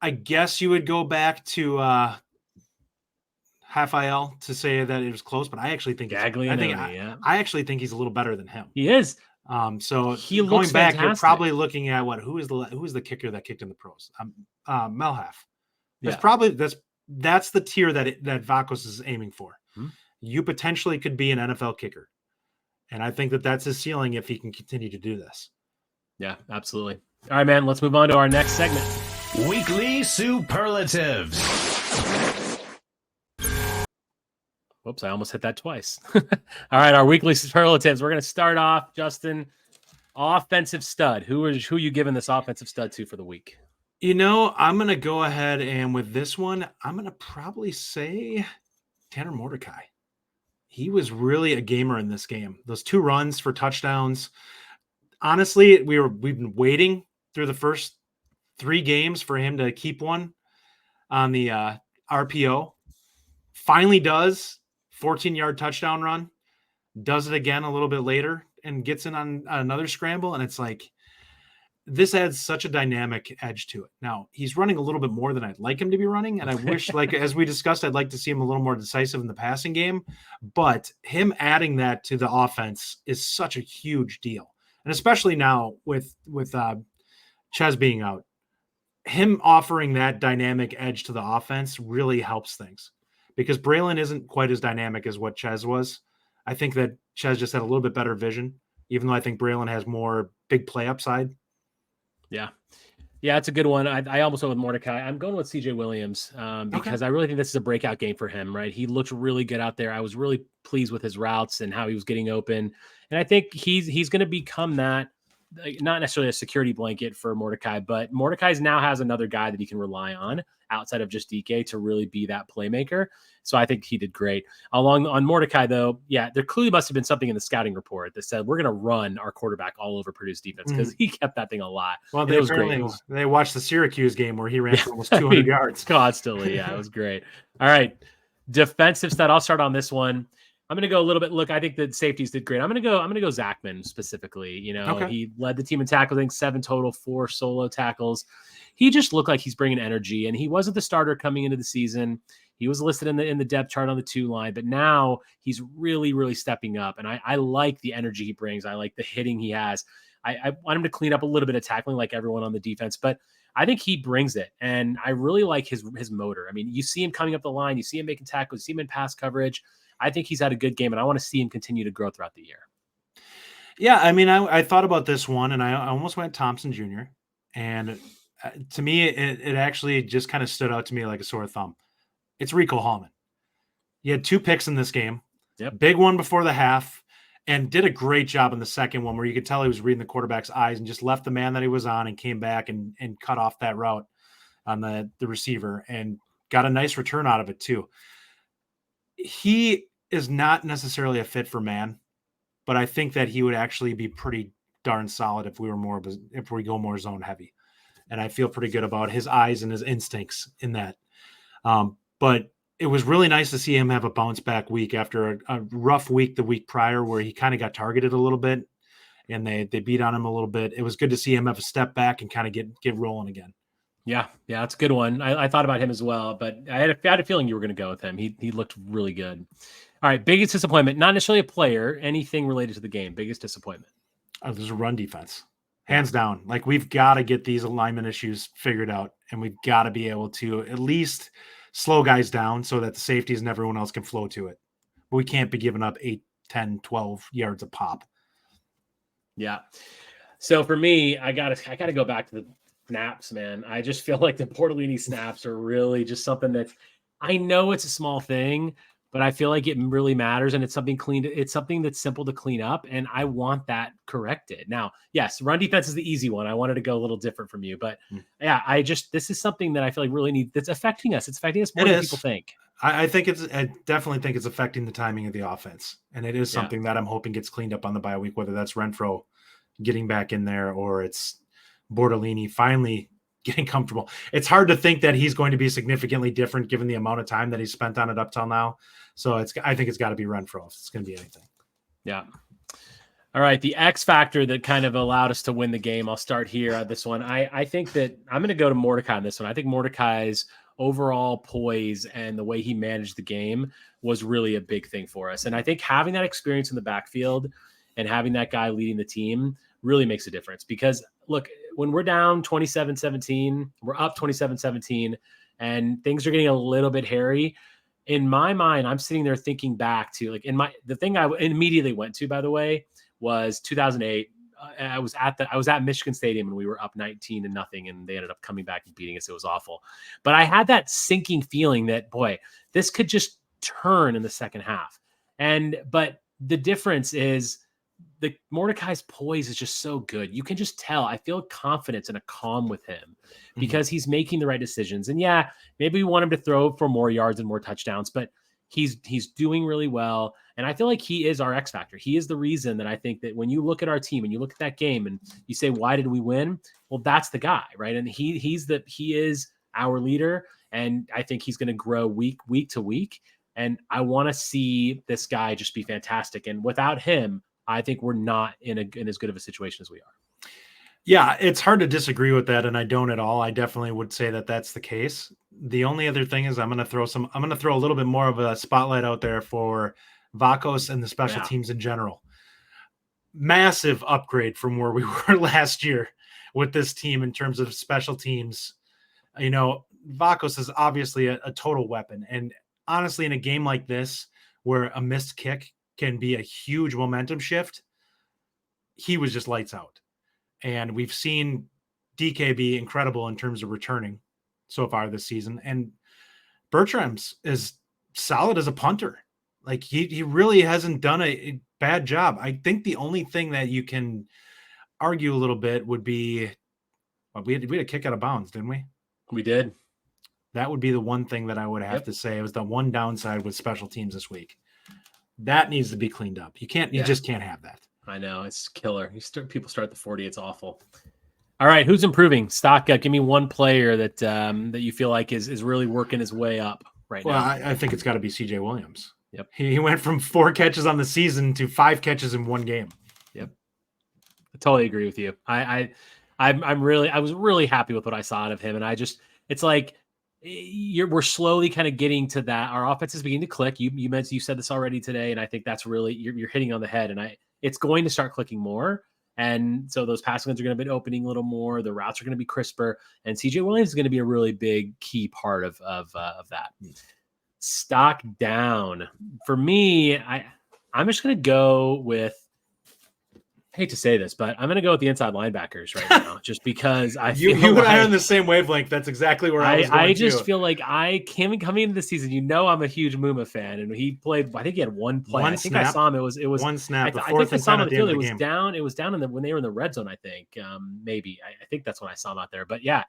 I guess you would go back to Raphael to say that it was close, but I actually think I actually think he's a little better than him. He is. So he going looks back, fantastic. you're probably looking at who is the kicker that kicked in the pros? Melhaf. That's the tier that Vakos is aiming for. You potentially could be an NFL kicker, and I think that's his ceiling if he can continue to do this. Yeah, absolutely. All right, man. Let's move on to our next segment. Weekly Superlatives. Whoops, I almost hit that twice. All right, our weekly superlatives. We're going to start off, Justin, offensive stud. Who you giving this offensive stud to for the week? I'm going to go ahead, and with this one, I'm going to probably say Tanner Mordecai. He was really a gamer in this game. Those 2 runs for touchdowns. Honestly, we've been waiting through the first 3 games for him to keep one on the RPO. Finally does. 14-yard touchdown run, does it again a little bit later and gets in on another scramble. And it's like, this adds such a dynamic edge to it. Now he's running a little bit more than I'd like him to be running. And I wish, like, as we discussed, I'd like to see him a little more decisive in the passing game, but him adding that to the offense is such a huge deal. And especially now with Ches being out, him offering that dynamic edge to the offense really helps things. Because Braelon isn't quite as dynamic as what Ches was. I think that Ches just had a little bit better vision, even though I think Braelon has more big play upside. Yeah, it's a good one. I almost went with Mordecai. I'm going with CJ Williams because I really think this is a breakout game for him, right? He looked really good out there. I was really pleased with his routes and how he was getting open. And I think he's going to become that not necessarily a security blanket for Mordecai, but Mordecai now has another guy that he can rely on outside of just Dike to really be that playmaker. So I think he did great. On Mordecai, though, yeah, there clearly must have been something in the scouting report that said we're going to run our quarterback all over Purdue's defense because he kept that thing a lot. Well, it was great. They watched the Syracuse game where he ran for almost 200 yards. Constantly, yeah, it was great. All right, defensive stat. I'll start on this one. I'm going to go a little bit. Look, I think the safeties did great. I'm going to go Zachman specifically. He led the team in tackles, I think 7 total, 4 solo tackles. He just looked like he's bringing energy, and he wasn't the starter coming into the season. He was listed in the depth chart on the 2 line, but now he's really, really stepping up. And I like the energy he brings. I like the hitting he has. I want him to clean up a little bit of tackling like everyone on the defense, but I think he brings it. And I really like his motor. I mean, you see him coming up the line, you see him making tackles, you see him in pass coverage. I think he's had a good game, and I want to see him continue to grow throughout the year. Yeah, I mean, I thought about this one, and I almost went Thompson Jr. And to me, it actually just kind of stood out to me like a sore thumb. It's Rico Hallman. He had 2 picks in this game. Yep. Big one before the half, and did a great job in the second one where you could tell he was reading the quarterback's eyes and just left the man that he was on and came back and cut off that route on the receiver and got a nice return out of it too. He is not necessarily a fit for man, but I think that he would actually be pretty darn solid if we go more zone heavy. And I feel pretty good about his eyes and his instincts in that. But it was really nice to see him have a bounce back week after a rough week the week prior where he kind of got targeted a little bit and they beat on him a little bit. It was good to see him have a step back and kind of get rolling again. Yeah, it's a good one. I thought about him as well, but I had a feeling you were going to go with him. He looked really good. All right, biggest disappointment, not necessarily a player, anything related to the game. Biggest disappointment. There's a run defense. Hands down. Like, we've got to get these alignment issues figured out, and we've got to be able to at least slow guys down so that the safeties and everyone else can flow to it. But we can't be giving up 8, 10, 12 yards a pop. Yeah. So for me, I gotta go back to the snaps, man. I just feel like the Portolini snaps are really just something that I know it's a small thing, but I feel like it really matters, and it's something clean. It's something that's simple to clean up, and I want that corrected. Now, yes, run defense is the easy one. I wanted to go a little different from you, but yeah, this is something that I feel like really that's affecting us. It's affecting us more than people think. I definitely think it's affecting the timing of the offense, and it is something that I'm hoping gets cleaned up on the bye week, whether that's Renfro getting back in there or it's Bortolini finally getting comfortable. It's hard to think that he's going to be significantly different given the amount of time that he's spent on it up till now. So I think it's got to be Renfro if it's going to be anything. Yeah. All right. The X factor that kind of allowed us to win the game. I'll start here on this one. I think that I'm going to go to Mordecai on this one. I think Mordecai's overall poise and the way he managed the game was really a big thing for us. And I think having that experience in the backfield and having that guy leading the team really makes a difference, because look, when we're down 27-17, we're up 27-17 and things are getting a little bit hairy. In my mind, I'm sitting there thinking back to the thing I immediately went to, by the way, was 2008. I was at Michigan Stadium and we were up 19-0 and they ended up coming back and beating us. It was awful. But I had that sinking feeling that, boy, this could just turn in the second half. But the difference is the Mordecai's poise is just so good. You can just tell. I feel confidence and a calm with him because he's making the right decisions. And yeah, maybe we want him to throw for more yards and more touchdowns, but he's doing really well. And I feel like he is our X factor. He is the reason that I think that when you look at our team and you look at that game and you say, why did we win? Well, that's the guy, right? And he is our leader. And I think he's going to grow week to week. And I want to see this guy just be fantastic. And without him, I think we're not in as good of a situation as we are. Yeah, it's hard to disagree with that, and I don't at all. I definitely would say that that's the case. The only other thing is I'm going to throw a little bit more of a spotlight out there for Vakos and the special teams in general. Massive upgrade from where we were last year with this team in terms of special teams. You know, Vakos is obviously a total weapon, and honestly, in a game like this where a missed kick can be a huge momentum shift, he was just lights out. And we've seen Dike be incredible in terms of returning so far this season. And Bertram's is solid as a punter. Like he really hasn't done a bad job. I think the only thing that you can argue a little bit would be, well, we had a kick out of bounds, didn't we? We did. That would be the one thing that I would have to say. It was the one downside with special teams this week. That needs to be cleaned up. You just can't have that. I know, it's killer. People start the 40. It's awful. All right, who's improving? Stock up. Give me one player that that you feel like is really working his way up right now. Well, I think it's got to be C.J. Williams. Yep. He went from 4 catches on the season to 5 catches in one game. Yep. I totally agree with you. I was really happy with what I saw out of him, and it's like we're slowly kind of getting to that. Our offense is beginning to click. You said this already today, and I think that's really you're hitting on the head. And it's going to start clicking more. And so those passing lanes are going to be opening a little more. The routes are going to be crisper, and CJ Williams is going to be a really big key part of that. Stock down for me. I'm just going to go with. I hate to say this, but I'm going to go with the inside linebackers right now, just because you and I are on the same wavelength. That's exactly where I was going I just feel like coming into the season, I'm a huge Muma fan, and he played. I think he had one play. I think I saw him. It was one snap. I think I saw him on the field. It was down. It was down when they were in the red zone. I think maybe. I think that's when I saw him out there. But yeah,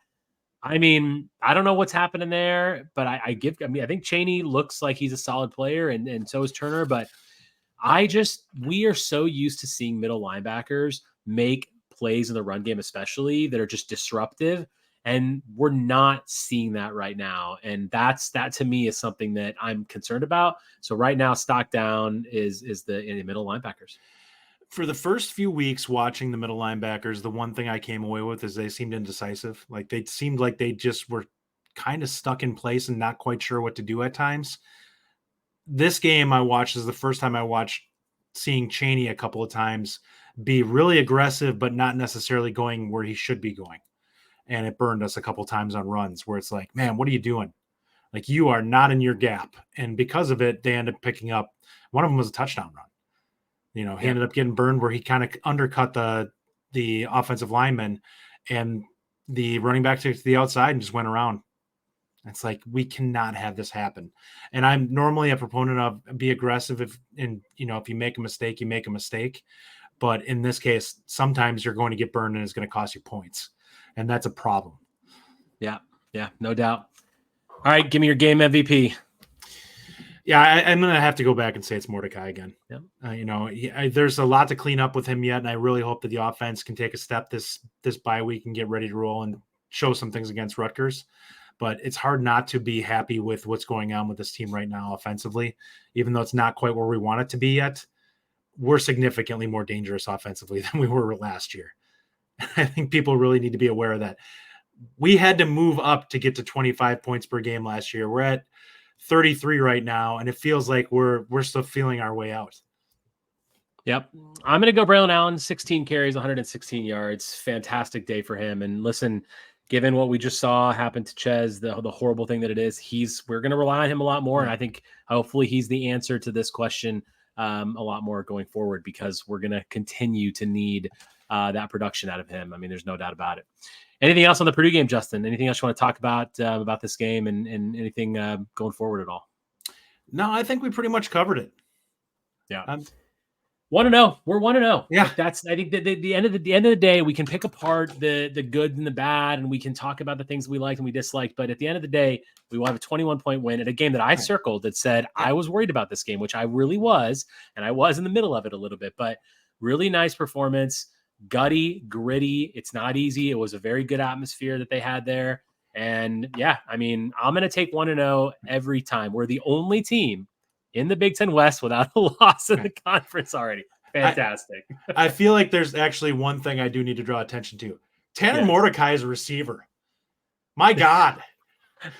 I mean, I don't know what's happening there, but I think Chaney looks like he's a solid player, and so is Turner, but. We are so used to seeing middle linebackers make plays in the run game, especially that are just disruptive. And we're not seeing that right now. And that to me is something that I'm concerned about. So right now, stock down is the middle linebackers. For the first few weeks watching the middle linebackers, the one thing I came away with is they seemed indecisive. Like they seemed like they just were kind of stuck in place and not quite sure what to do at times. This game I watched is the first time I watched seeing Chaney a couple of times be really aggressive, but not necessarily going where he should be going. And it burned us a couple of times on runs where it's like, man, what are you doing? Like you are not in your gap. And because of it, they ended up picking up. One of them was a touchdown run. He ended up getting burned where he kind of undercut the offensive lineman, and the running back took to the outside and just went around. It's like, we cannot have this happen. And I'm normally a proponent of be aggressive if you make a mistake, you make a mistake. But in this case, sometimes you're going to get burned and it's going to cost you points. And that's a problem. Yeah, no doubt. All right, give me your game MVP. Yeah, I'm going to have to go back and say it's Mordecai again. Yeah. There's a lot to clean up with him yet, and I really hope that the offense can take a step this bye week and get ready to roll and show some things against Rutgers. But it's hard not to be happy with what's going on with this team right now offensively, even though it's not quite where we want it to be yet. We're significantly more dangerous offensively than we were last year. I think people really need to be aware of that. We had to move up to get to 25 points per game last year. We're at 33 right now, and it feels like we're still feeling our way out. Yep. I'm going to go Braelon Allen, 16 carries, 116 yards. Fantastic day for him. And listen, given what we just saw happen to Ches, the horrible thing that it is, we're going to rely on him a lot more. And I think hopefully he's the answer to this question a lot more going forward, because we're going to continue to need that production out of him. I mean, there's no doubt about it. Anything else on the Purdue game, Justin? Anything else you want to talk about this game and anything going forward at all? No, I think we pretty much covered it. Yeah. 1-0. We're 1-0. Yeah, that's. I think the end of the day, we can pick apart the good and the bad, and we can talk about the things we liked and we disliked. But at the end of the day, we will have a 21-point win at a game that I circled that said I was worried about this game, which I really was, and I was in the middle of it a little bit. But really nice performance, gutty, gritty. It's not easy. It was a very good atmosphere that they had there, and yeah, I mean, I'm gonna take 1-0 every time. We're the only team in the Big Ten West without a loss in the conference already. Fantastic. I feel like there's actually one thing I do need to draw attention to. Tanner Mordecai is a receiver. My God.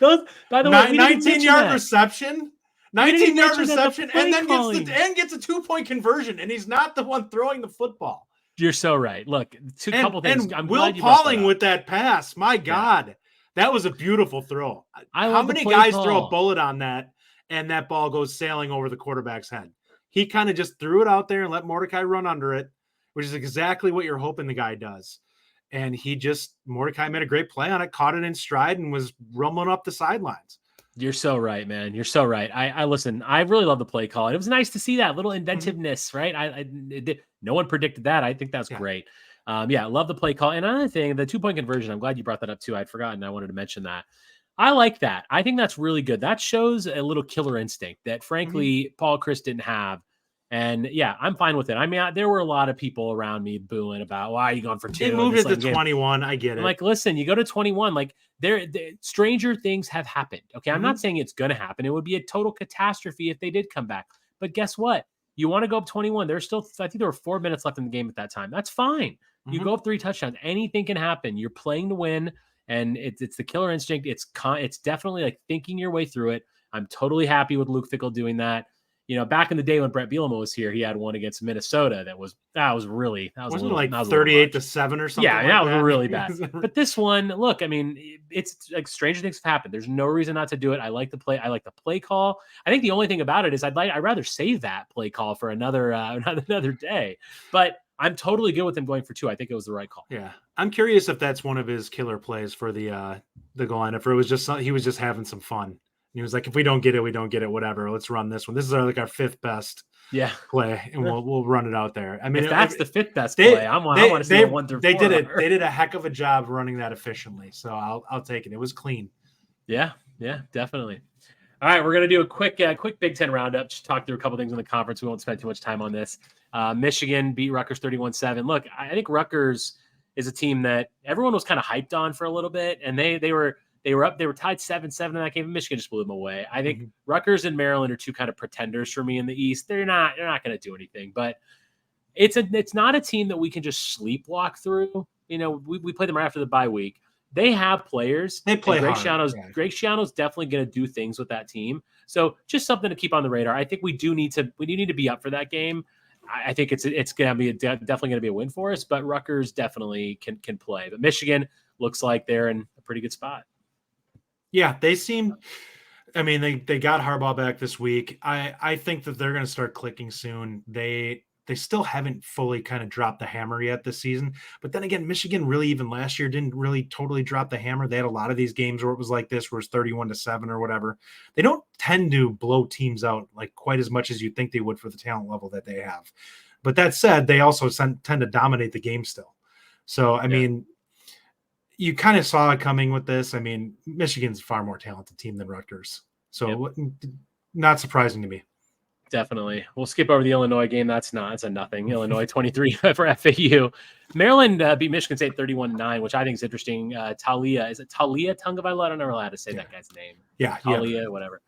By the way, 19-yard reception. 19-yard reception, and then gets a 2-point conversion, and he's not the one throwing the football. You're so right. Look, couple things. And Will Pauling with that pass. My God. That was a beautiful throw. How many guys throw a bullet on that? And that ball goes sailing over the quarterback's head. He kind of just threw it out there and let Mordecai run under it, which is exactly what you're hoping the guy does. And Mordecai made a great play on it, caught it in stride, and was rumbling up the sidelines. You're so right, man. You're so right. I listen, I really love the play call. It was nice to see that little inventiveness, right? No one predicted that. I think that's great. Yeah, love the play call. And another thing, the 2-point conversion, I'm glad you brought that up too. I'd forgotten. I wanted to mention that. I like that. I think that's really good. That shows a little killer instinct that, frankly, Paul Chris didn't have. And yeah, I'm fine with it. I mean, there were a lot of people around me booing about, why are you going for 2? They moved it to 21. I get it. I'm like, listen, you go to 21. Like, stranger things have happened. Okay, I'm not saying it's going to happen. It would be a total catastrophe if they did come back. But guess what? You want to go up 21. There's still, I think there were 4 minutes left in the game at that time. That's fine. You go up 3 touchdowns. Anything can happen. You're playing to win, and it's the killer instinct. It's definitely like thinking your way through it. I'm totally happy with Luke Fickell doing that. You know, back in the day when Brett Bielema was here, he had one against Minnesota that was really wasn't like 38-7 or something. Yeah, that was really bad. But this one, look, I mean, it's like stranger things have happened. There's no reason not to do it. I like the play call. I think the only thing about it is I'd rather save that play call for another day. But I'm totally good with him going for 2. I think it was the right call. Yeah, I'm curious if that's one of his killer plays for the goal line. If it was just he was just having some fun. He was like, if we don't get it, we don't get it. Whatever. Let's run this one. This is our 5th best play, and we'll run it out there. I mean, if that's the 5th best play, I want to see 1 through 4. They did it. They did a heck of a job running that efficiently. So I'll take it. It was clean. Yeah, definitely. All right, we're gonna do a quick Big Ten roundup. Just talk through a couple things in the conference. We won't spend too much time on this. Michigan beat Rutgers 31-7. Look, I think Rutgers is a team that everyone was kind of hyped on for a little bit, and they were up. They were tied 7-7 in that game. Michigan just blew them away. I think Rutgers and Maryland are 2 kind of pretenders for me in the East. They're not going to do anything, but it's not a team that we can just sleepwalk through. You know, we play them right after the bye week. They have players. They play Greg hard. Greg Schiano's definitely going to do things with that team. So just something to keep on the radar. I think we do need to be up for that game. I think it's going to be definitely going to be a win for us, but Rutgers definitely can play. But Michigan looks like they're in a pretty good spot. Yeah, they seem. I mean, they got Harbaugh back this week. I think that they're going to start clicking soon. They still haven't fully kind of dropped the hammer yet this season. But then again, Michigan really even last year didn't really totally drop the hammer. They had a lot of these games where it was like this, where it's 31-7 or whatever. They don't tend to blow teams out like quite as much as you think they would for the talent level that they have. But that said, they also tend to dominate the game still. So, I mean, you kind of saw it coming with this. I mean, Michigan's a far more talented team than Rutgers. So not surprising to me. Definitely. We'll skip over the Illinois game. That's a nothing. Illinois 23 for FAU. Maryland beat Michigan State 31-9, which I think is interesting. Talia, is it Talia Tungavailoa? I don't know how to say that guy's name. Yeah. Talia, whatever.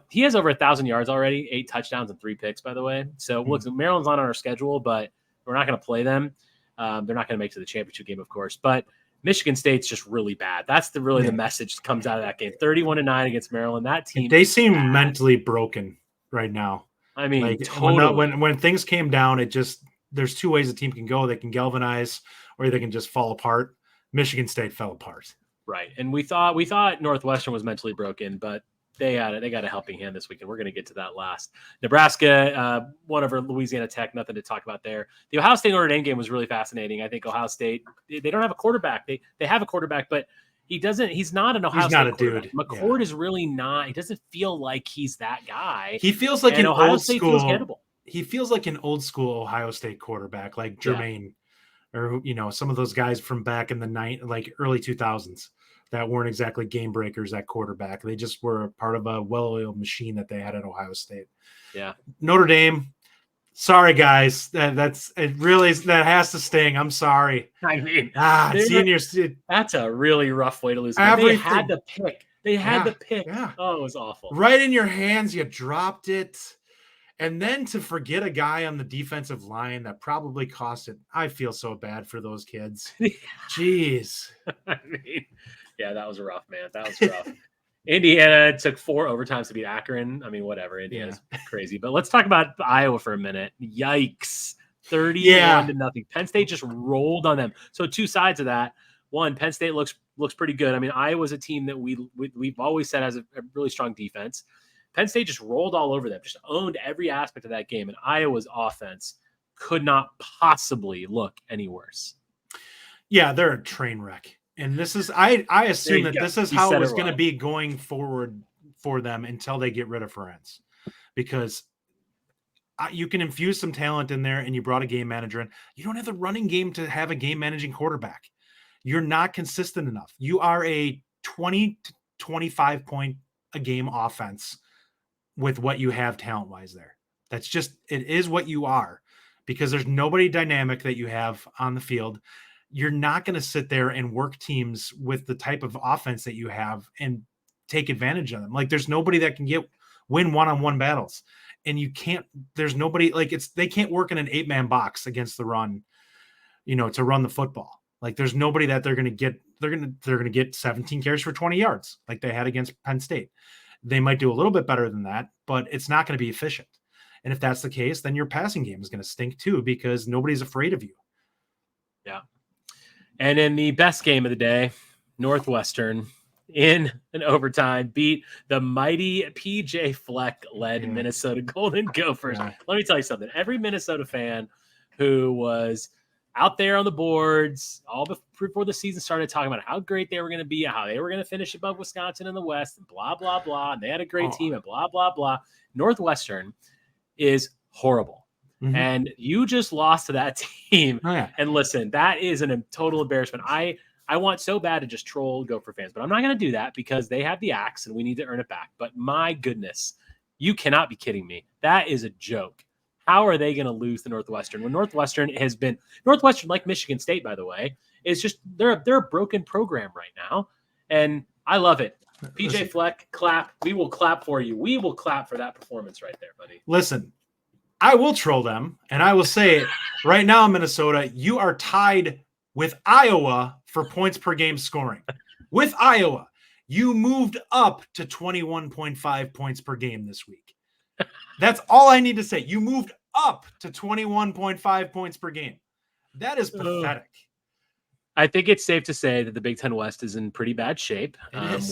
He has over 1,000 yards already, 8 touchdowns and 3 picks, by the way. So look, Maryland's not on our schedule, but we're not going to play them. They're not going to make it to the championship game, of course. But Michigan State's just really bad. That's the message that comes out of that game. 31-9 against Maryland. That team, they seem mentally broken right now. I mean, like, totally. when things came down, there's 2 ways a team can go. They can galvanize, or they can just fall apart. Michigan State fell apart. Right, and we thought Northwestern was mentally broken, but they got a helping hand this weekend. We're going to get to that last. Nebraska, one over Louisiana Tech. Nothing to talk about there. The Ohio State Notre Dame game was really fascinating. I think Ohio State, they don't have a quarterback. They have a quarterback, but he's not an Ohio State quarterback. Dude. McCord is really not. He doesn't feel like he's that guy. He feels like an Ohio old State school. Feels gettable. He feels like an old school Ohio State quarterback, like Jermaine, or some of those guys from back in the early 2000s that weren't exactly game breakers at quarterback. They just were part of a well-oiled machine that they had at Ohio State. Yeah. Notre Dame. Sorry, guys. That has to sting. I'm sorry. I mean, that's a really rough way to lose. They had the pick. Yeah. Oh, it was awful. Right in your hands, you dropped it. And then to forget a guy on the defensive line that probably cost it. I feel so bad for those kids. Jeez. I mean, yeah, that was rough, man. That was rough. Indiana took 4 overtimes to beat Akron. I mean, whatever. Indiana's crazy. But let's talk about Iowa for a minute. Yikes. 31-0. Penn State just rolled on them. So 2 sides of that. One, Penn State looks pretty good. I mean, Iowa's a team that we've always said has a really strong defense. Penn State just rolled all over them, just owned every aspect of that game. And Iowa's offense could not possibly look any worse. Yeah, they're a train wreck. And this is, I assume that this is how it's going to be going forward for them until they get rid of Ferenc. Because you can infuse some talent in there, and you brought a game manager in. You don't have the running game to have a game managing quarterback. You're not consistent enough. You are a 20 to 25 point a game offense with what you have talent wise there. That's just, it is what you are, because there's nobody dynamic that you have on the field. You're not going to sit there and work teams with the type of offense that you have and take advantage of them. Like, there's nobody that can win one-on-one battles, and you can't, there's nobody, like, they can't work in an 8-man box against the run, to run the football. Like, there's nobody that they're going to get 17 carries for 20 yards like they had against Penn State. They might do a little bit better than that, but it's not going to be efficient. And if that's the case, then your passing game is going to stink too, because nobody's afraid of you. Yeah. And in the best game of the day, Northwestern in an overtime beat the mighty PJ Fleck-led Minnesota Golden Gophers. Yeah. Let me tell you something. Every Minnesota fan who was out there on the boards all before the season started talking about how great they were going to be, how they were going to finish above Wisconsin in the West, and blah, blah, blah. And they had a great team and blah, blah, blah. Northwestern is horrible. Mm-hmm. And you just lost to that team. Oh, yeah. And listen, that is a total embarrassment. I want so bad to just troll Gopher fans, but I'm not going to do that because they have the axe and we need to earn it back. But my goodness, you cannot be kidding me. That is a joke. How are they going to lose to Northwestern when Northwestern, like Michigan State, by the way, is just, they're a broken program right now. And I love it. PJ Fleck, clap. We will clap for you. We will clap for that performance right there, buddy. Listen, I will troll them, and I will say right now, Minnesota, you are tied with Iowa for points per game scoring. With Iowa, you moved up to 21.5 points per game this week. That's all I need to say. You moved up to 21.5 points per game. That is pathetic. I think it's safe to say that the Big Ten West is in pretty bad shape.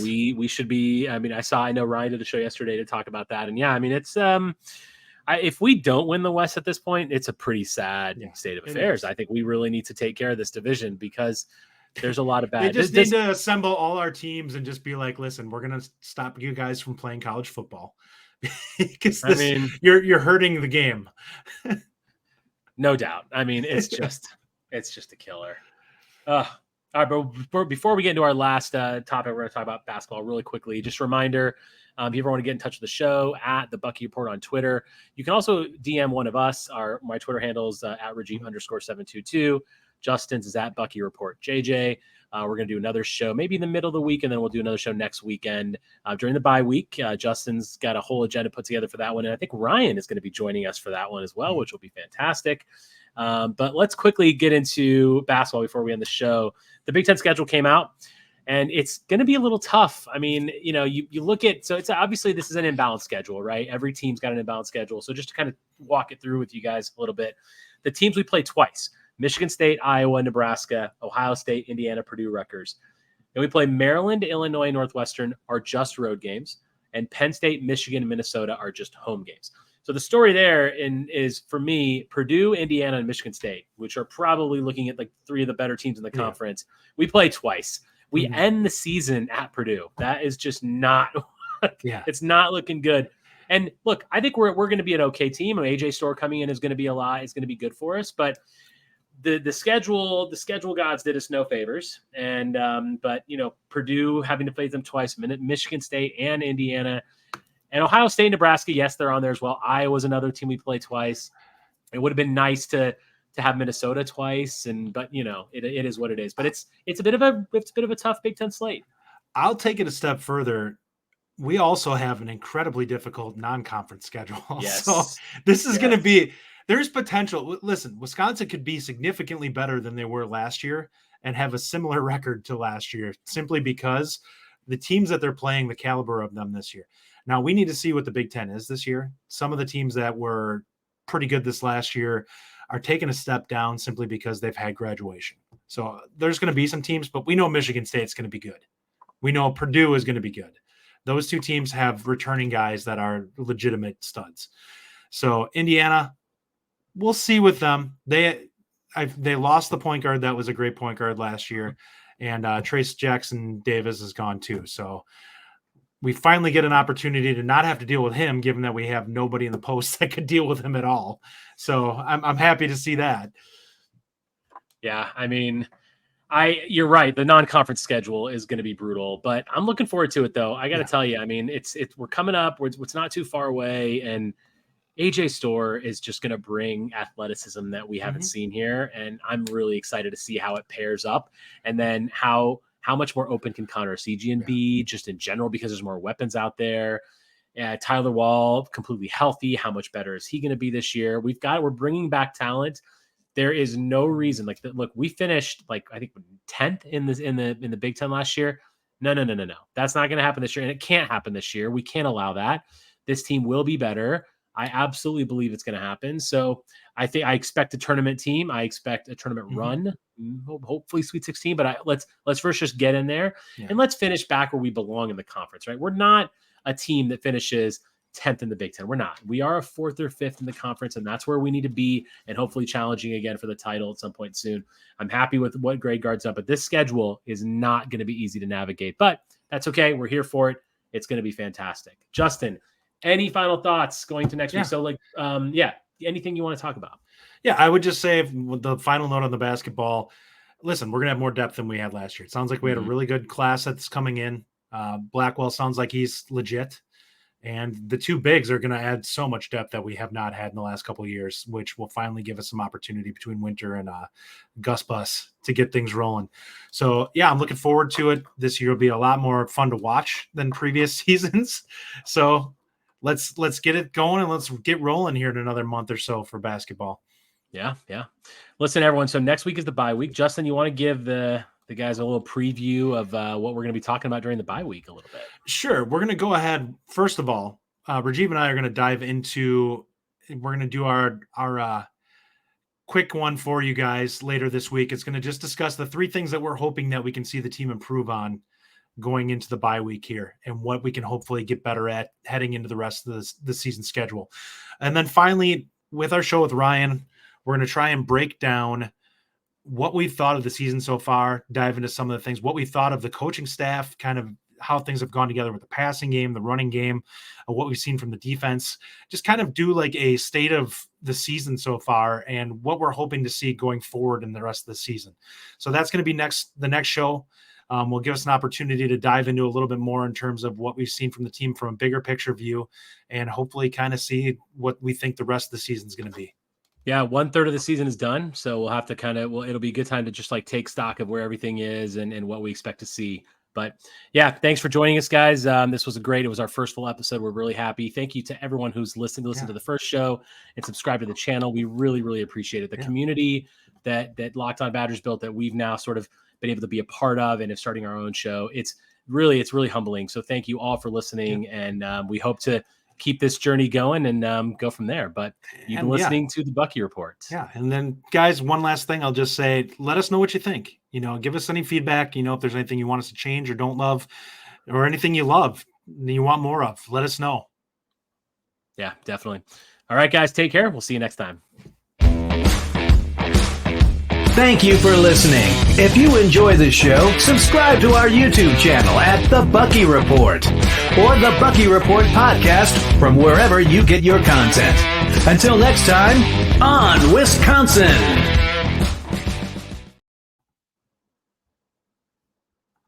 We should be. I mean, I know Ryan did a show yesterday to talk about that, and yeah, I mean, it's if we don't win the West at this point, it's a pretty sad state of affairs. I think we really need to take care of this division because there's a lot of bad. They just need to assemble all our teams and just be like, listen, we're going to stop you guys from playing college football because you're hurting the game. No doubt. I mean, it's just a killer. All right, but before we get into our last topic, we're going to talk about basketball really quickly. Just a reminder, if you ever want to get in touch with the show, at the Bucky Report on Twitter. You can also DM one of us. My Twitter handles at Regime_722. Justin's is at Bucky Report JJ. We're going to do another show maybe in the middle of the week, and then we'll do another show next weekend during the bye week. Justin's got a whole agenda put together for that one, and I think Ryan is going to be joining us for that one as well, which will be fantastic. But let's quickly get into basketball before we end the show. The Big Ten schedule came out, and it's going to be a little tough. I mean, you look at, so it's obviously this is an imbalanced schedule, right? Every team's got an imbalanced schedule. So just to kind of walk it through with you guys a little bit, the teams we play twice: Michigan State, Iowa, Nebraska, Ohio State, Indiana, Purdue, Rutgers. And we play Maryland, Illinois, Northwestern are just road games, and Penn State, Michigan, and Minnesota are just home games. So the story there is, for me, Purdue, Indiana, and Michigan State, which are probably looking at like three of the better teams in the conference. We play twice. We end the season at Purdue. That is just not it's not looking good. And look, I think we're going to be an okay team. AJ Storr coming in is going to be a lot. It's going to be good for us. But the schedule gods did us no favors. And but Purdue having to play them twice, Michigan State and Indiana. And Ohio State, Nebraska, yes, they're on there as well. Iowa's another team we play twice. It would have been nice to have Minnesota twice, but it is what it is. But it's a bit of a tough Big Ten slate. I'll take it a step further. We also have an incredibly difficult non-conference schedule. Yes. So this is going to be, there's potential. Listen, Wisconsin could be significantly better than they were last year and have a similar record to last year, simply because the teams that they're playing, the caliber of them this year. Now, we need to see what the Big Ten is this year. Some of the teams that were pretty good this last year are taking a step down simply because they've had graduation. So there's going to be some teams, but we know Michigan State's going to be good. We know Purdue is going to be good. Those two teams have returning guys that are legitimate studs. So Indiana, we'll see with them. They lost the point guard. That was a great point guard last year. And Trace Jackson Davis is gone too. So we finally get an opportunity to not have to deal with him, given that we have nobody in the post that could deal with him at all. So I'm happy to see that. Yeah, I mean, you're right. The non-conference schedule is going to be brutal, but I'm looking forward to it though. I got to tell you, I mean, we're coming up, it's not too far away, and AJ Storr is just going to bring athleticism that we haven't seen here. And I'm really excited to see how it pairs up, and then how much more open can Connor Essegian be just in general, because there's more weapons out there. Tyler Wall completely healthy. How much better is he going to be this year? We're bringing back talent. There is no reason look, we finished I think 10th in the Big Ten last year. No. That's not going to happen this year. And it can't happen this year. We can't allow that. This team will be better. I absolutely believe it's going to happen. So I expect a tournament team. I expect a tournament run, hopefully Sweet 16, but let's first just get in there and let's finish back where we belong in the conference, right? We're not a team that finishes 10th in the Big Ten. We're not. We are a 4th or 5th in the conference, and that's where we need to be, and hopefully challenging again for the title at some point soon. I'm happy with what Greg Gard's done, but this schedule is not going to be easy to navigate, but that's okay. We're here for it. It's going to be fantastic. Justin, any final thoughts going to next week? So anything you want to talk about? Yeah, I would just say with the final note on the basketball, listen, we're going to have more depth than we had last year. It sounds like we had a really good class that's coming in. Blackwell sounds like he's legit. And the two bigs are going to add so much depth that we have not had in the last couple of years, which will finally give us some opportunity between Winter and Gus Bus to get things rolling. So, I'm looking forward to it. This year will be a lot more fun to watch than previous seasons. So let's get it going, and let's get rolling here in another month or so for basketball. Yeah. Listen, everyone. So next week is the bye week. Justin, you want to give the guys a little preview of what we're going to be talking about during the bye week a little bit? Sure. We're going to go ahead. First of all, Rajiv and I are going to dive into, we're going to do our quick one for you guys later this week. It's going to just discuss the 3 things that we're hoping that we can see the team improve on going into the bye week here, and what we can hopefully get better at heading into the rest of the season schedule. And then finally, with our show with Ryan, we're going to try and break down what we've thought of the season so far, dive into some of the things, what we thought of the coaching staff, kind of how things have gone together with the passing game, the running game, what we've seen from the defense, just kind of do like a state of the season so far and what we're hoping to see going forward in the rest of the season. So that's going to be the next show. Will give us an opportunity to dive into a little bit more in terms of what we've seen from the team from a bigger picture view, and hopefully kind of see what we think the rest of the season is going to be. Yeah, 1/3 of the season is done, so we'll have to it'll be a good time to just take stock of where everything is and what we expect to see. But thanks for joining us, guys. This was it was our first full episode. We're really happy. Thank you to everyone who's listened to the first show and subscribed to the channel. We really, really appreciate it. The community that Locked On Badgers built, that we've now sort of been able to be a part of and of starting our own show. It's really humbling. So thank you all for listening, and we hope to keep this journey going and go from there. But you've been listening to the Bucky Report. Yeah. And then, guys, one last thing I'll just say, let us know what you think. Give us any feedback. If there's anything you want us to change or don't love, or anything you love and you want more of, let us know. Yeah, definitely. All right, guys, take care. We'll see you next time. Thank you for listening. If you enjoy the show, subscribe to our YouTube channel at The Bucky Report or The Bucky Report Podcast from wherever you get your content. Until next time, on Wisconsin!